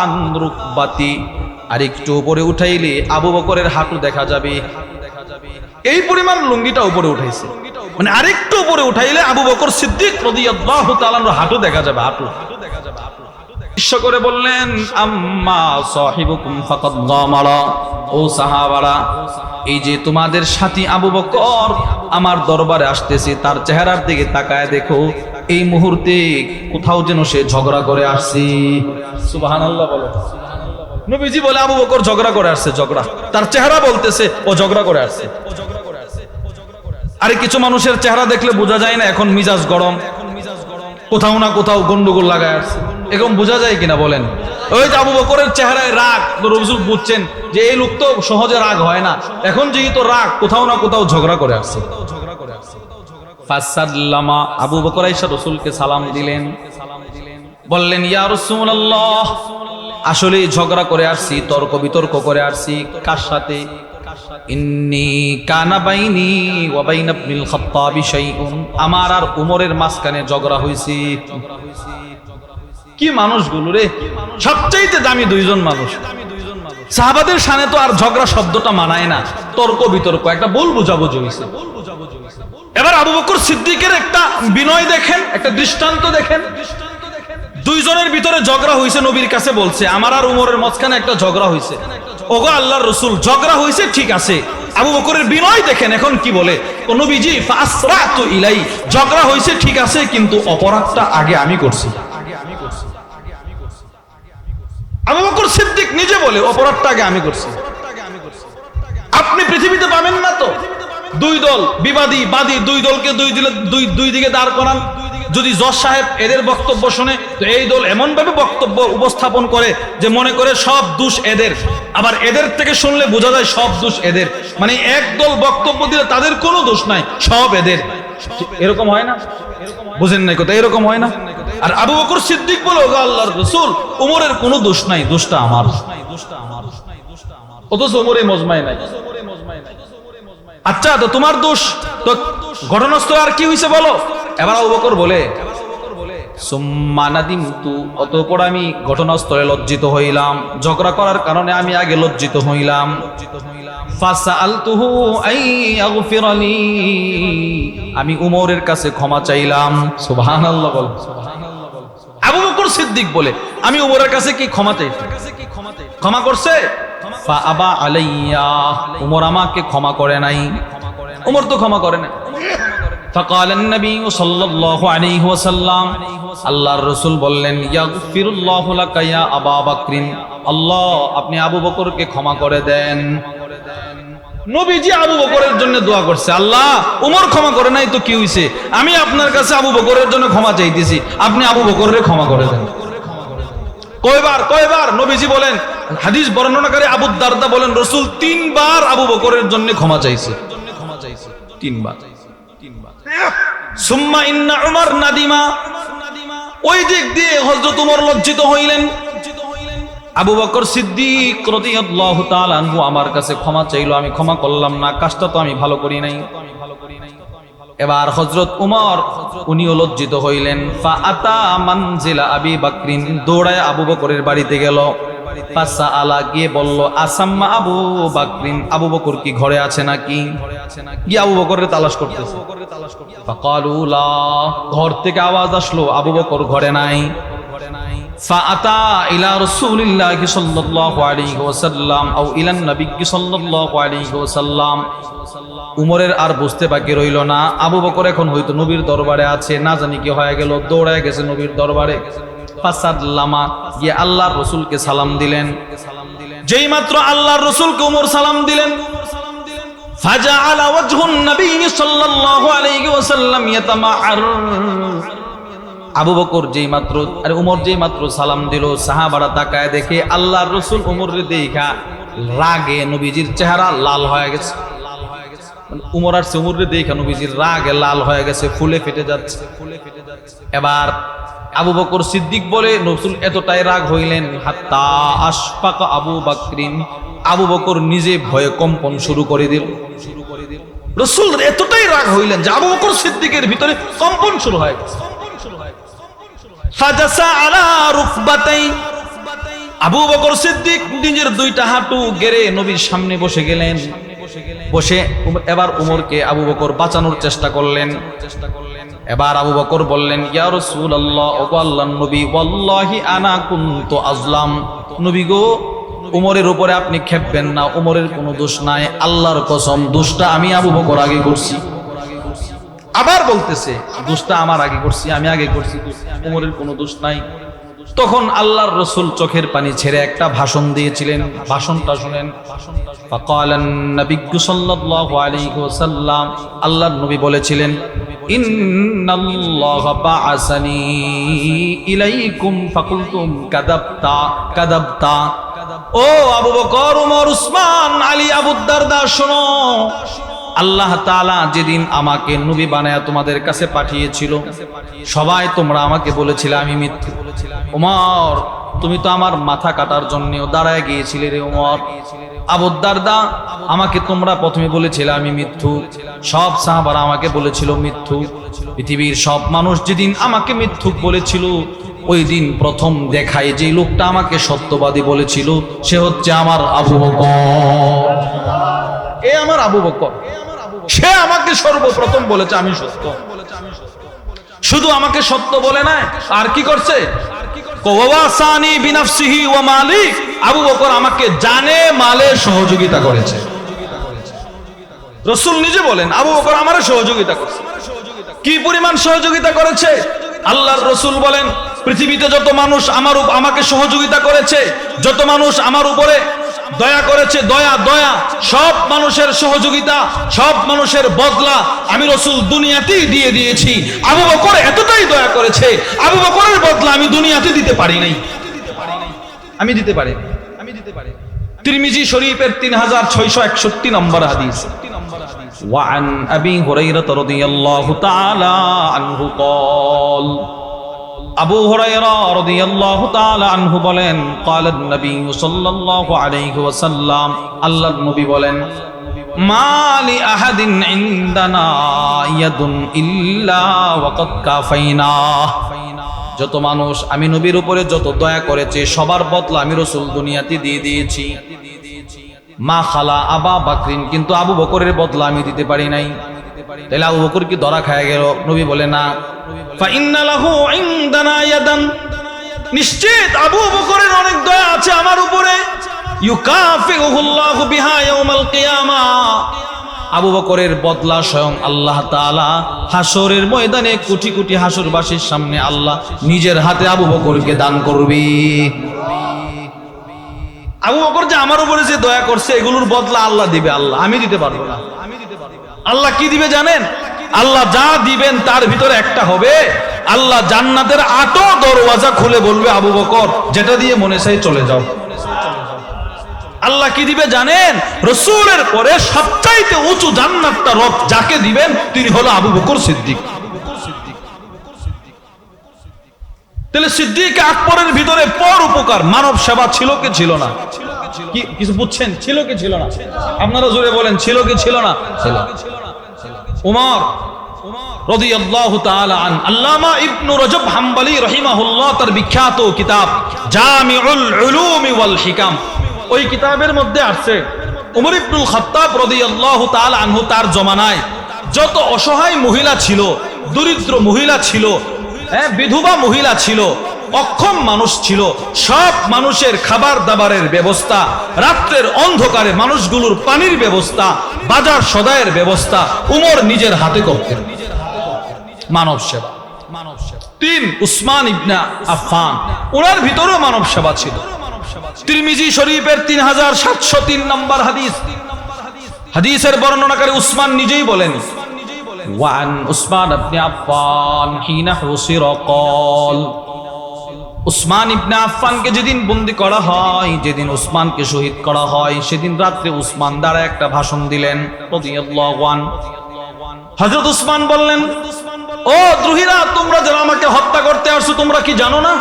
আন রুকবাতি, আর একটু উপরে উঠাইলে আবু বকরের হাঁটু দেখা যাবে। এই পরিমাণ লুঙ্গিটা উপরে উঠাইছে, মানে আরেকটু উপরে উঠাইলে আবু বকর সিদ্দিক রাদিয়াল্লাহু তাআলা হাঁটু দেখা যাবে, হাঁটু। ইচ্ছা করে বললেন, আম্মা সাহিবুকুম ফাকাদ গামারা, ও সাহাবারা, এই যে তোমাদের সাথী আবু বকর আমার দরবারে আসতেছে, তার চেহারার দিকে তাকায় দেখো, এই মুহূর্তে কোথাও যেন সে ঝগড়া করে আসছে। সুবহানাল্লাহ বলো। নবীজি বলে আবু বকর ঝগড়া করে আসছে, ঝগড়া, তার চেহারা বলতেছে ও ঝগড়া করে আসছে। আরে কিছু মানুষের চেহারা দেখলে বোঝা যায় না এখন মিজাজ গরম, কোথাও না কোথাও গন্ডগোল লাগায় আসছে, এরকম বোঝা যায় কিনা বলেন? ওই যে আবু বকরের চেহারায় রাগ, রাসূল বুঝছেন যে এই লোক তো সহজে রাগ হয় না, এখন যেহেতু রাগ কোথাও না কোথাও ঝগড়া করে আসছে। ফাসাল্লামা, আবু বকর আয়েশা রাসূলকে সালাম দিলেন, বললেন, ইয়া রাসূলুল্লাহ, আসলে ঝগড়া করে আসছি, তর্ক বিতর্ক করে আসছি। কার সাথে? ইন্নী কানা বাইনি ওয়া বাইনা ইবনুল খাত্তাবি শাইউন, আমার আর উমরের মাঝখানে ঝগড়া হইছে। কি মানুষগুলো রে, সবচেয়ে দামি দুইজন মানুষ। সাহাবাদের সামনে তো আর ঝগড়া শব্দটা মানায় না, তর্ক বিতর্ক, একটা ভুল বুঝাবুঝি হইছে। এবার আবু বকর সিদ্দিকের একটা বিনয় দেখেন, একটা দৃষ্টান্ত দেখেন। দুইজনের ভিতরে ঝগড়া হইছে, নবীর কাছে বলছে আমার আর উমরের মাঝখানে একটা ঝগড়া হইছে। ওগো আল্লাহর রাসূল, ঝগড়া হইছে ঠিক আছে, আবু বকরের বিনয় দেখেন এখন কি বলে, ও নবীজি ফাসরাতু ইলাই, ঝগড়া হইছে ঠিক আছে কিন্তু অপরাধটা আগে আমি করছি। আবু বকর সিদ্দিক নিজে বলে অপরাধটা আগে আমি করছি। আপনি পৃথিবীতে পাবেন না তো দুই দল বিবাদী বাদী, দুই দলকে দুই দিকে দাঁড় করান। যদি জজ সাহেব এদের বক্তব্য শুনে তো এই দল এমন ভাবে বক্তব্য উপস্থাপন করে যে মনে করে সব দোষ এদের, আবার এদের থেকে শুনলে বোঝা যায় সব দোষ এদের, মানে এক দল বক্তব্য দিলে তাদের কোনো দোষ নাই, সব এদের। এরকম হয় না? বুঝেন নাই কথা? এরকম হয় না? আর আবু বকর সিদ্দিক বলে, ওগো আল্লাহর রাসূল, উমরের কোনো দোষ নাই, দোষটা আমার। অথচ উমরে মজমায় নাই। আচ্ছা তো তোমার দোষ তো ঘটনাস্থলে আর কি হইছে বলো? এবার আবু বকর বলে, সুম্মা নাদিমতু, অতঃপর আমি ঘটনাস্থলে লজ্জিত হইলাম, ঝগড়া করার কারণে আমি আগে লজ্জিত হইলাম। ফাসআলতুহু আই ইয়াগফিরালি, আমি উমরের কাছে ক্ষমা চাইলাম। সুবহানাল্লাহ বল। আবু বকর সিদ্দিক বলে আমি উমরের কাছে কি ক্ষমা চাইছি, ক্ষমা করছে? ফা আবা আলাইয়া, উমর আমাকে ক্ষমা করে নাই, উমর তো ক্ষমা করে নাই। فقال النبي صلى الله عليه وسلم, আল্লাহর রাসূল বললেন, ইয়াগফিরুল্লাহু লাকা ইয়া আবা বকরিন, আল্লাহ আপনি আবু বকরকে ক্ষমা করে দেন। নবীজি আবু বকরের জন্য দোয়া করছে, আল্লাহ উমর ক্ষমা করে নাই তো কি হইছে, আমি আপনার কাছে আবু বকরের জন্য ক্ষমা চাইতেছি, আপনি আবু বকরের ক্ষমা করে দেন। কয়বার নবীজি বলেন, হাদিস বর্ণনাকারী আবু দারদা বলেন, রাসূল 3 বার আবু বকরের জন্য ক্ষমা চাইছে, 3 বার। সুম্মা ইন্না উমর নাদিমা, ওই দিক দিয়ে হযরত উমর লজ্জিত হইলেন। আবু বকর সিদ্দিক রাদিয়াল্লাহু তাআলা আনহু আমার কাছে ক্ষমা চাইলো, আমি ক্ষমা করলাম না, কাজটা তো আমি ভালো করি নাই। এবার হযরত উমর উনিও লজ্জিত হইলেন। ফাআতা মানজিলা আবি বকরিন, দৌড়ায় আবু বকরের বাড়িতে গেল। ফাসআলা, গিয়ে বলল, আসাম্মা আবু বকরিন, আবু বকর কি ঘরে আছে নাকি? গিয়ে আবু বকরের তালাশ করতেছে। ফাকালু লা, ঘর থেকে আওয়াজ আসলো আবু বকর ঘরে নাই। ফাআতা ইলা রাসূলিল্লাহি সাল্লাল্লাহু আলাইহি ওয়াসাল্লাম আও ইলান নবী সাল্লাল্লাহু আলাইহি ওয়াসাল্লাম। উমরের আর বুঝতে বাকি রইল না, আবু বকর এখন হয়তো নবীর দরবারে আছে, না জানি কি হয়ে গেল, দৌড়ায় গেছে নবীর দরবারে। ফাসাল্লামা, গিয়ে আল্লাহর রাসূলকে সালাম দিলেন। যেই মাত্র আল্লাহর রাসূলকে উমর সালাম দিলেন, ফাজাআলা ওয়াজহুন নবী সাল্লাল্লাহু আলাইহি ওয়াসাল্লাম ইয়াতামাআর। আবু বকর যেই মাত্র উমর যেই মাত্র সালাম দিল, সাহাবারা তাকায় দেখে আল্লাহর রাসূল উমরের দেখা রাগে নবীজির চেহারা লাল হয়ে গেছে। উমর আর উমরের দেখা নবীজির রাগে লাল হয়ে গেছে, ফুলে ফেটে যাচ্ছে। এবার আবু বকর সিদ্দিক বলে, রাসূল এতটাই রাগ হইলেন, হাত্তা আশফাকা আবু বকরিন, আবু বকর নিজে ভয়ে কম্পন শুরু করে দিল। রাসূল এতটাই রাগ হইলেন যে আবু বকর সিদ্দিকের ভিতরে কম্পন শুরু হয়ে গেছে। ফাজাসা আলা রুকবাতাই, আবু বকর সিদ্দিক নিজের 2টা হাঁটু গেড়ে নবীর সামনে বসে গেলেন। বসে এবার উমরকে আবু বকর বাঁচানোর চেষ্টা করলেন। এবার আবু বকর বললেন, ইয়া রাসূলুল্লাহ, ও আল্লাহর নবী, ওয়াল্লাহি আনা কুনতু আজলাম, নবী গো উমরের উপরে আপনি খেপবেন না, উমরের কোনো দোষ নাই, আল্লাহর কসম দোষটা আমি আবু বকর আগে করছি। আবার বলতেছে, দোষটা আমার আগে করছি, আমি আগে করছি, উমরের কোনো দোষ নাই। তখন আল্লাহর রাসূল চোখের পানি ছেড়ে একটা ভাষণ দিয়েছিলেন, ভাষণটা শুনেন। ফাকালান নবী সাল্লাল্লাহু আলাইহি ওয়াসাল্লাম, আল্লাহর নবী বলেছিলেন, ইন্নাল্লাহা বাআসানি ইলাইকুম ফাকুলতুম কাযাবতা কাযাবতা। ও আবু বকর, উমর, উসমান, আলী, আবু দারদা, শোনো, আল্লাহ তাআলা যেদিন আমাকে নবী বানায়া তোমাদের কাছে পাঠিয়েছিল, সবাই তোমরা আমাকে বলেছিলে আমি মিথ্যু। উমর, তুমি তো আমার মাথা কাটার জন্য দাঁড়ায় গিয়েছিলে রে উমর। আবু দারদা, আমাকে তোমরা প্রথমে বলেছিলে আমি মিথ্যু, সব সাহাবারা আমাকে বলেছিল মিথ্যু। পৃথিবীর সব মানুষ যেদিন আমাকে মিথ্যুক বলেছিল, ওই দিন প্রথম দেখায় যে লোকটা আমাকে সত্যবাদী বলেছিল, সে হচ্ছে আমার আবু বকর। এ আমার আবু বকর, সে আমাকে সর্বপ্রথম বলেছে আমি সত্য। শুধু আমাকে সত্য বলে না, আর কি করছে? ওয়াসানি বিনাফসিহি ওয়া মালি, আবু বকর আমাকে জানে মালে সহযোগিতা করেছে। রাসূল নিজে বলেন, আবু বকর আমারে সহযোগিতা করেছে। কি পরিমাণ সহযোগিতা করেছে? আল্লাহর রাসূল বলেন, পৃথিবীতে যত মানুষ আমাকে সহযোগিতা করেছে, যত মানুষ আমার উপরে দয়া করেছে, দয়া সব মানুষের সহযোগিতা, সব মানুষের বদলা আমি রাসূল দুনিয়াতেই দিয়ে দিয়েছি। আবু বকর এতটাই দয়া করেছে, আবু বকরের বদলা আমি দুনিয়াতে দিতে পারি নাই, আমি দিতে পারি। তিরমিজি শরীফের 3661 নম্বর হাদিস। وعن أبي هريرة رضي الله تعالى عنه قال, আবু হুরায়রা রাদিয়াল্লাহু তাআলা আনহু বলেন, قال النبي صلى الله عليه وسلم, আল্লাহর নবী বলেন, মা লি আহাদিন ইনদানা ইয়াদুন ইল্লা ওয়াকাদ কাফাইনা, যত মানুষ আমি নবীর উপরে যত দয়া করেছে সবার বদলা আমি রাসূল দুনিয়াতে দিয়ে দিয়েছি, মা খালা আবা বকরিন, কিন্তু আবু বকরের বদলা আমি দিতে পারি নাই। তাহলে আবু বকর কি ধরা খায় গেল? নবী বলে না, ফা ইন্না লাহু ইনদানা ইয়াদান, নিশ্চিত আবু বকরের অনেক দয়া আছে আমার উপরে, ইউকাফিউহুল্লাহু বিহা ইয়াউমাল কিয়ামাহ, আবু বকরের বদলা স্বয়ং আল্লাহ তাআলা হাসরের ময়দানে কোটি কোটি হাসরবাসীর সামনে আল্লাহ নিজের হাতে আবু বকরকে দান করবে। আবু বকর যে আমার উপরে যে দয়া করছে এগুলোর বদলা আল্লাহ দিবে, আল্লাহ, আমি দিতে পারবো না। আল্লাহ কি দিবে জানেন? আল্লাহ যা দিবেন তার ভিতরে একটা হবে, আল্লাহ জান্নাতের 8 দরওয়াজা খুলে বলবে আবু বকর যেটা দিয়ে মনে চাই চলে যাও। আল্লাহ কি দিবে জানেন? রাসূলের পরে সবচাইতে উঁচু জান্নাতটা রব যাকে দিবেন তিনি হলো আবু বকর সিদ্দিক। তাহলে সিদ্দিক আকবরের ভিতরে পর উপকার মানব সেবা ছিল কি ছিল না? কি কিছু বুঝছেন? ছিল কি ছিল না? আপনারা জোরে বলেন, ছিল কি ছিল না? ছিল। উমর রাদিয়াল্লাহু তাআলা আন, আল্লামা ইবনে রজব হাম্বলি রাহিমাহুল্লাহ তার বিখ্যাত কিতাব জামিউল উলুম ওয়াল হিকাম, ওই কিতাবের মধ্যে আছে উমর ইবনুল খাত্তাব রাদিয়াল্লাহু তাআলা আনহু তার জমানায় যত অসহায় মহিলা ছিল, দরিদ্র মহিলা ছিল, বিধবা মহিলা ছিল, অক্ষম মানুষ ছিল, সব মানুষের খাবার দাবারের ব্যবস্থা, রাত্রের অন্ধকারে মানুষগুলোর পানির ব্যবস্থা, বাজার সদায়ের ব্যবস্থা উমর নিজের হাতে করতেন। মানব সেবা। 3 উসমান ইবনে আফফান, ওনার ভিতরেও মানব সেবা ছিল। তিরমিজি শরীফের 3703 নম্বর হাদিস, হাদিসের বর্ণনাকারী উসমান নিজেই বলেন, ওয়ান উসমান ইবনে আফফান হিনা হুসিরা ক্বাল, উসমান ইবনে আফফানকে যেদিন বন্দী করা হয়, যেদিন উসমানকে শহীদ করা হয়, সেদিন রাত্রে উসমান দাঁড়ায় একটা ভাষণ দিলেন রাদিয়াল্লাহু আনহু। হযরত উসমান বললেন, ও দ্রোহীরা, তোমরা যারা আমাকে হত্যা করতে আসছো তোমরা কি জানো না?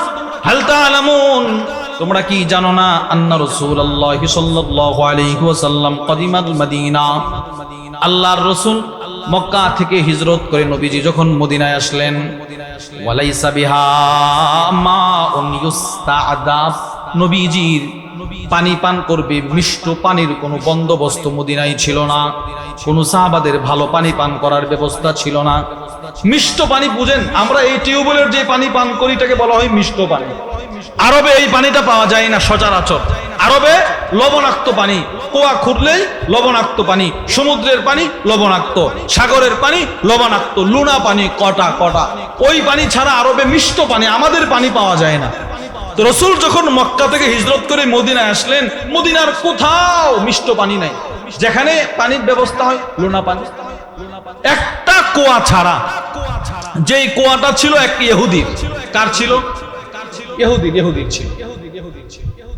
হাল তা'লামুন, তোমরা কি জানো না? আন্না রাসূলুল্লাহ সাল্লাল্লাহু আলাইহি ওয়াসাল্লাম কদিমাল মদিনা, আল্লাহর রাসূল মক্কা থেকে হিজরত করে নবীজি যখন মদিনায় আসলেন, ওয়ালাইসা বিহা মাউন ইউস্তাআদাব, নবীজির পানি পান করবে মিষ্ট পানির কোনো বন্দোবস্ত মদিনায় ছিল না, কোন সাহাবাদের ভালো পানি পান করার ব্যবস্থা ছিল না। মিষ্ট পানি বুঝেন, আমরা এই টিউবওয়েলের যে পানি পান করি এটাকে বলা হয় মিষ্ট পানি। আরবে এই পানিটা পাওয়া যায় না সচরাচর। আরবে লবণাক্ত পানি, কুয়া খুঁড়লেই লবণাক্ত পানি, সমুদ্রের পানি লবণাক্ত, সাগরের পানি লবণাক্ত, লুনা পানি কটা কটা, ওই পানি ছাড়া আরবে মিষ্ট পানি, আমাদের পানি পাওয়া যায় না। তো রাসূল যখন মক্কা থেকে হিজরত করে মদিনায় আসলেন, মদিনার কোথাও মিষ্ট পানি নাই, যেখানে পানির ব্যবস্থা হয় লুনা পানি। একটা কুয়া ছাড়া, যেই কুয়াটা ছিল এক ইহুদির। কার ছিল? ইহুদির ছিল।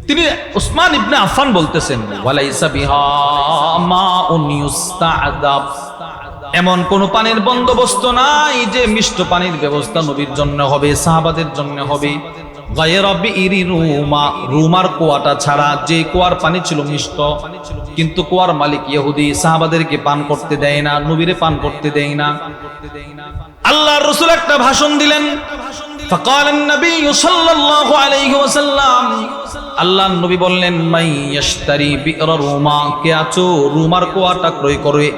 তিনি উসমান ইবনে আফফান বলতেছেন, ওয়ালাইসা বিহা মাউন ইউস্তাআদাব, এমন কোন পানির বন্দোবস্ত নাই যে মিষ্ট পানির ব্যবস্থা নবীর জন্য হবে, সাহাবাদের জন্য হবে, গায়রা বিইরি রুমা, রুমার কুয়াটা ছাড়া, যে কুয়ার পানি ছিল মিষ্ট, কিন্তু কুয়ার মালিক ইহুদি, সাহাবাদেরকে পান করতে দেয় না, নবীরে পান করতে দেয় না। আল্লাহর রাসূল একটা ভাষণ দিলেন, فقال النبي صلى الله عليه وسلم, আল্লাহর নবী বললেন, মাই ইয়াশতারি বি'রা রুমা, কে আছো রুমার কুয়াটা ক্রয় করে,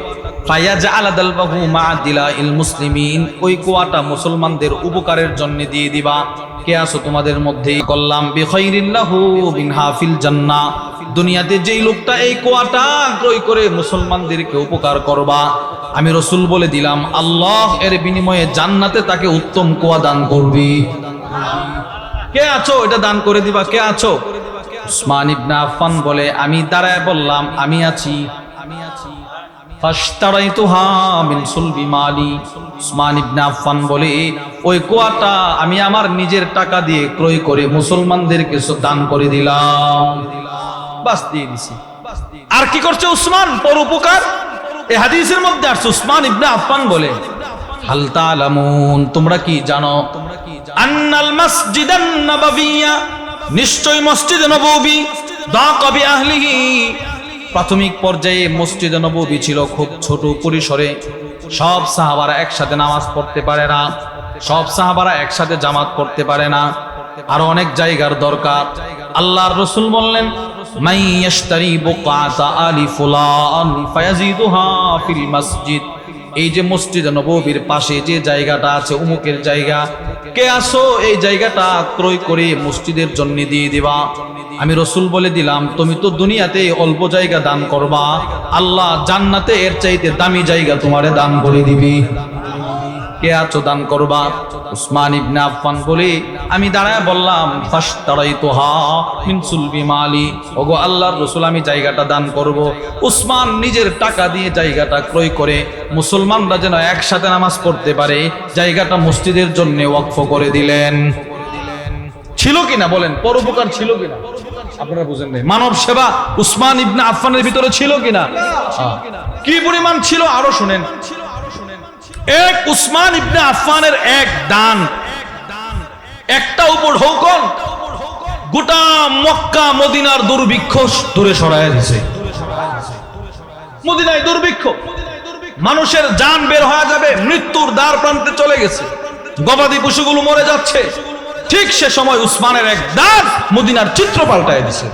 ফায়াজআল দালবাহু মা'দিলাইল মুসলিমিন, ওই কুয়াটা মুসলমানদের উপকারের জন্য দিয়ে দিবা। কে আছো তোমাদের মধ্যে? কল্লাম বিখাইরিল্লাহু মিনহা ফিল জান্নাহ, দুনিয়াতে যেই লোকটা এই কুয়াটা ক্রয় করে মুসলমানদেরকে উপকার করবা, আমি রাসূল বলে দিলাম আল্লাহ এর বিনিময়ে জান্নাতে তাকে উত্তম কুয়া দান করবে। কে আছো এটা দান করে দিবা? কে আছো? উসমান ইবনে আফফান বলে, আমি দাঁড়ায় বললাম আমি আছি। ফাশতারাইতুহা মিন সুলবি মালি, উসমান ইবনে আফফান বলে, ওই কুয়াটা আমি আমার নিজের টাকা দিয়ে ক্রয় করে মুসলমানদেরকে দান করে দিলাম। বাস দিয়ে দিছি। আর কি করছে উসমান? পরোপকার। এই হাদিসের মধ্যে আসছে উসমান ইবনে আফফান বলে, হাল তা'লামুন, তোমরা কি জানো? আন্নাল মসজিদান নববিয়্যা, নিশ্চয় মসজিদ নববী, দাকা বিআহলিহি, প্রাথমিক পর্যায়ে মসজিদ নববী ছিল খুব ছোট পরিসরে, সব সাহাবারা একসাথে নামাজ পড়তে পারে না। সব সাহাবারা একসাথে জামাত করতে পারে না, আরো অনেক জায়গার দরকার। আল্লাহর রাসূল বললেন, মাই ইয়াশতারি বুকাতা আলি ফুলান ফায়াজিদুহা ফিল মসজিদ। এই যে মসজিদে নববীর পাশে যে জায়গাটা আছে, উমুকের জায়গা, কে আসো এই জায়গাটা ক্রয় করে মসজিদের জন্য দিয়ে দিবা। আমি রাসূল বলে দিলাম, তুমি তো দুনিয়াতে অল্প জায়গা দান করবা, আল্লাহ জান্নাতে এর চাইতে দামি জায়গা তোমারে দান করে দিবি। কে আছো দান করবা? উসমান ইবনে আফফান বলে আমি দাঁড়ায় বললাম, ফাশতারাইতুহা মিন সুলবি মালি। ওগো আল্লাহর রাসূল, আমি জায়গাটা দান করব। উসমান নিজের টাকা দিয়ে জায়গাটা ক্রয় করে মুসলমানরা যেন একসাথে নামাজ পড়তে পারে জায়গাটা মসজিদের জন্য ওয়াকফ করে দিলেন। ছিল কিনা বলেন? পরোপকার ছিল কিনা? আপনারা বুঝেন নাই। মানব সেবা উসমান ইবনে আফফানের ভিতরে ছিল কিনা? কি পরিমাণ ছিল আরো শুনেন। এক উসমান ইবনে আফফানের এক দান, একটা উপর হৌকন গোটা মক্কা মদিনার দুর্ভিক্ষ দূরে সরায় দিয়েছে। মদিনায় দুর্ভিক্ষ, মানুষের জান বের হয়ে যাবে, মৃত্যুর দ্বার প্রান্তে চলে গেছে, গবাদি পশুগুলো মরে যাচ্ছে। ঠিক সে সময় উসমানের এক দান মদিনার চিত্র পাল্টায় দিয়েছে।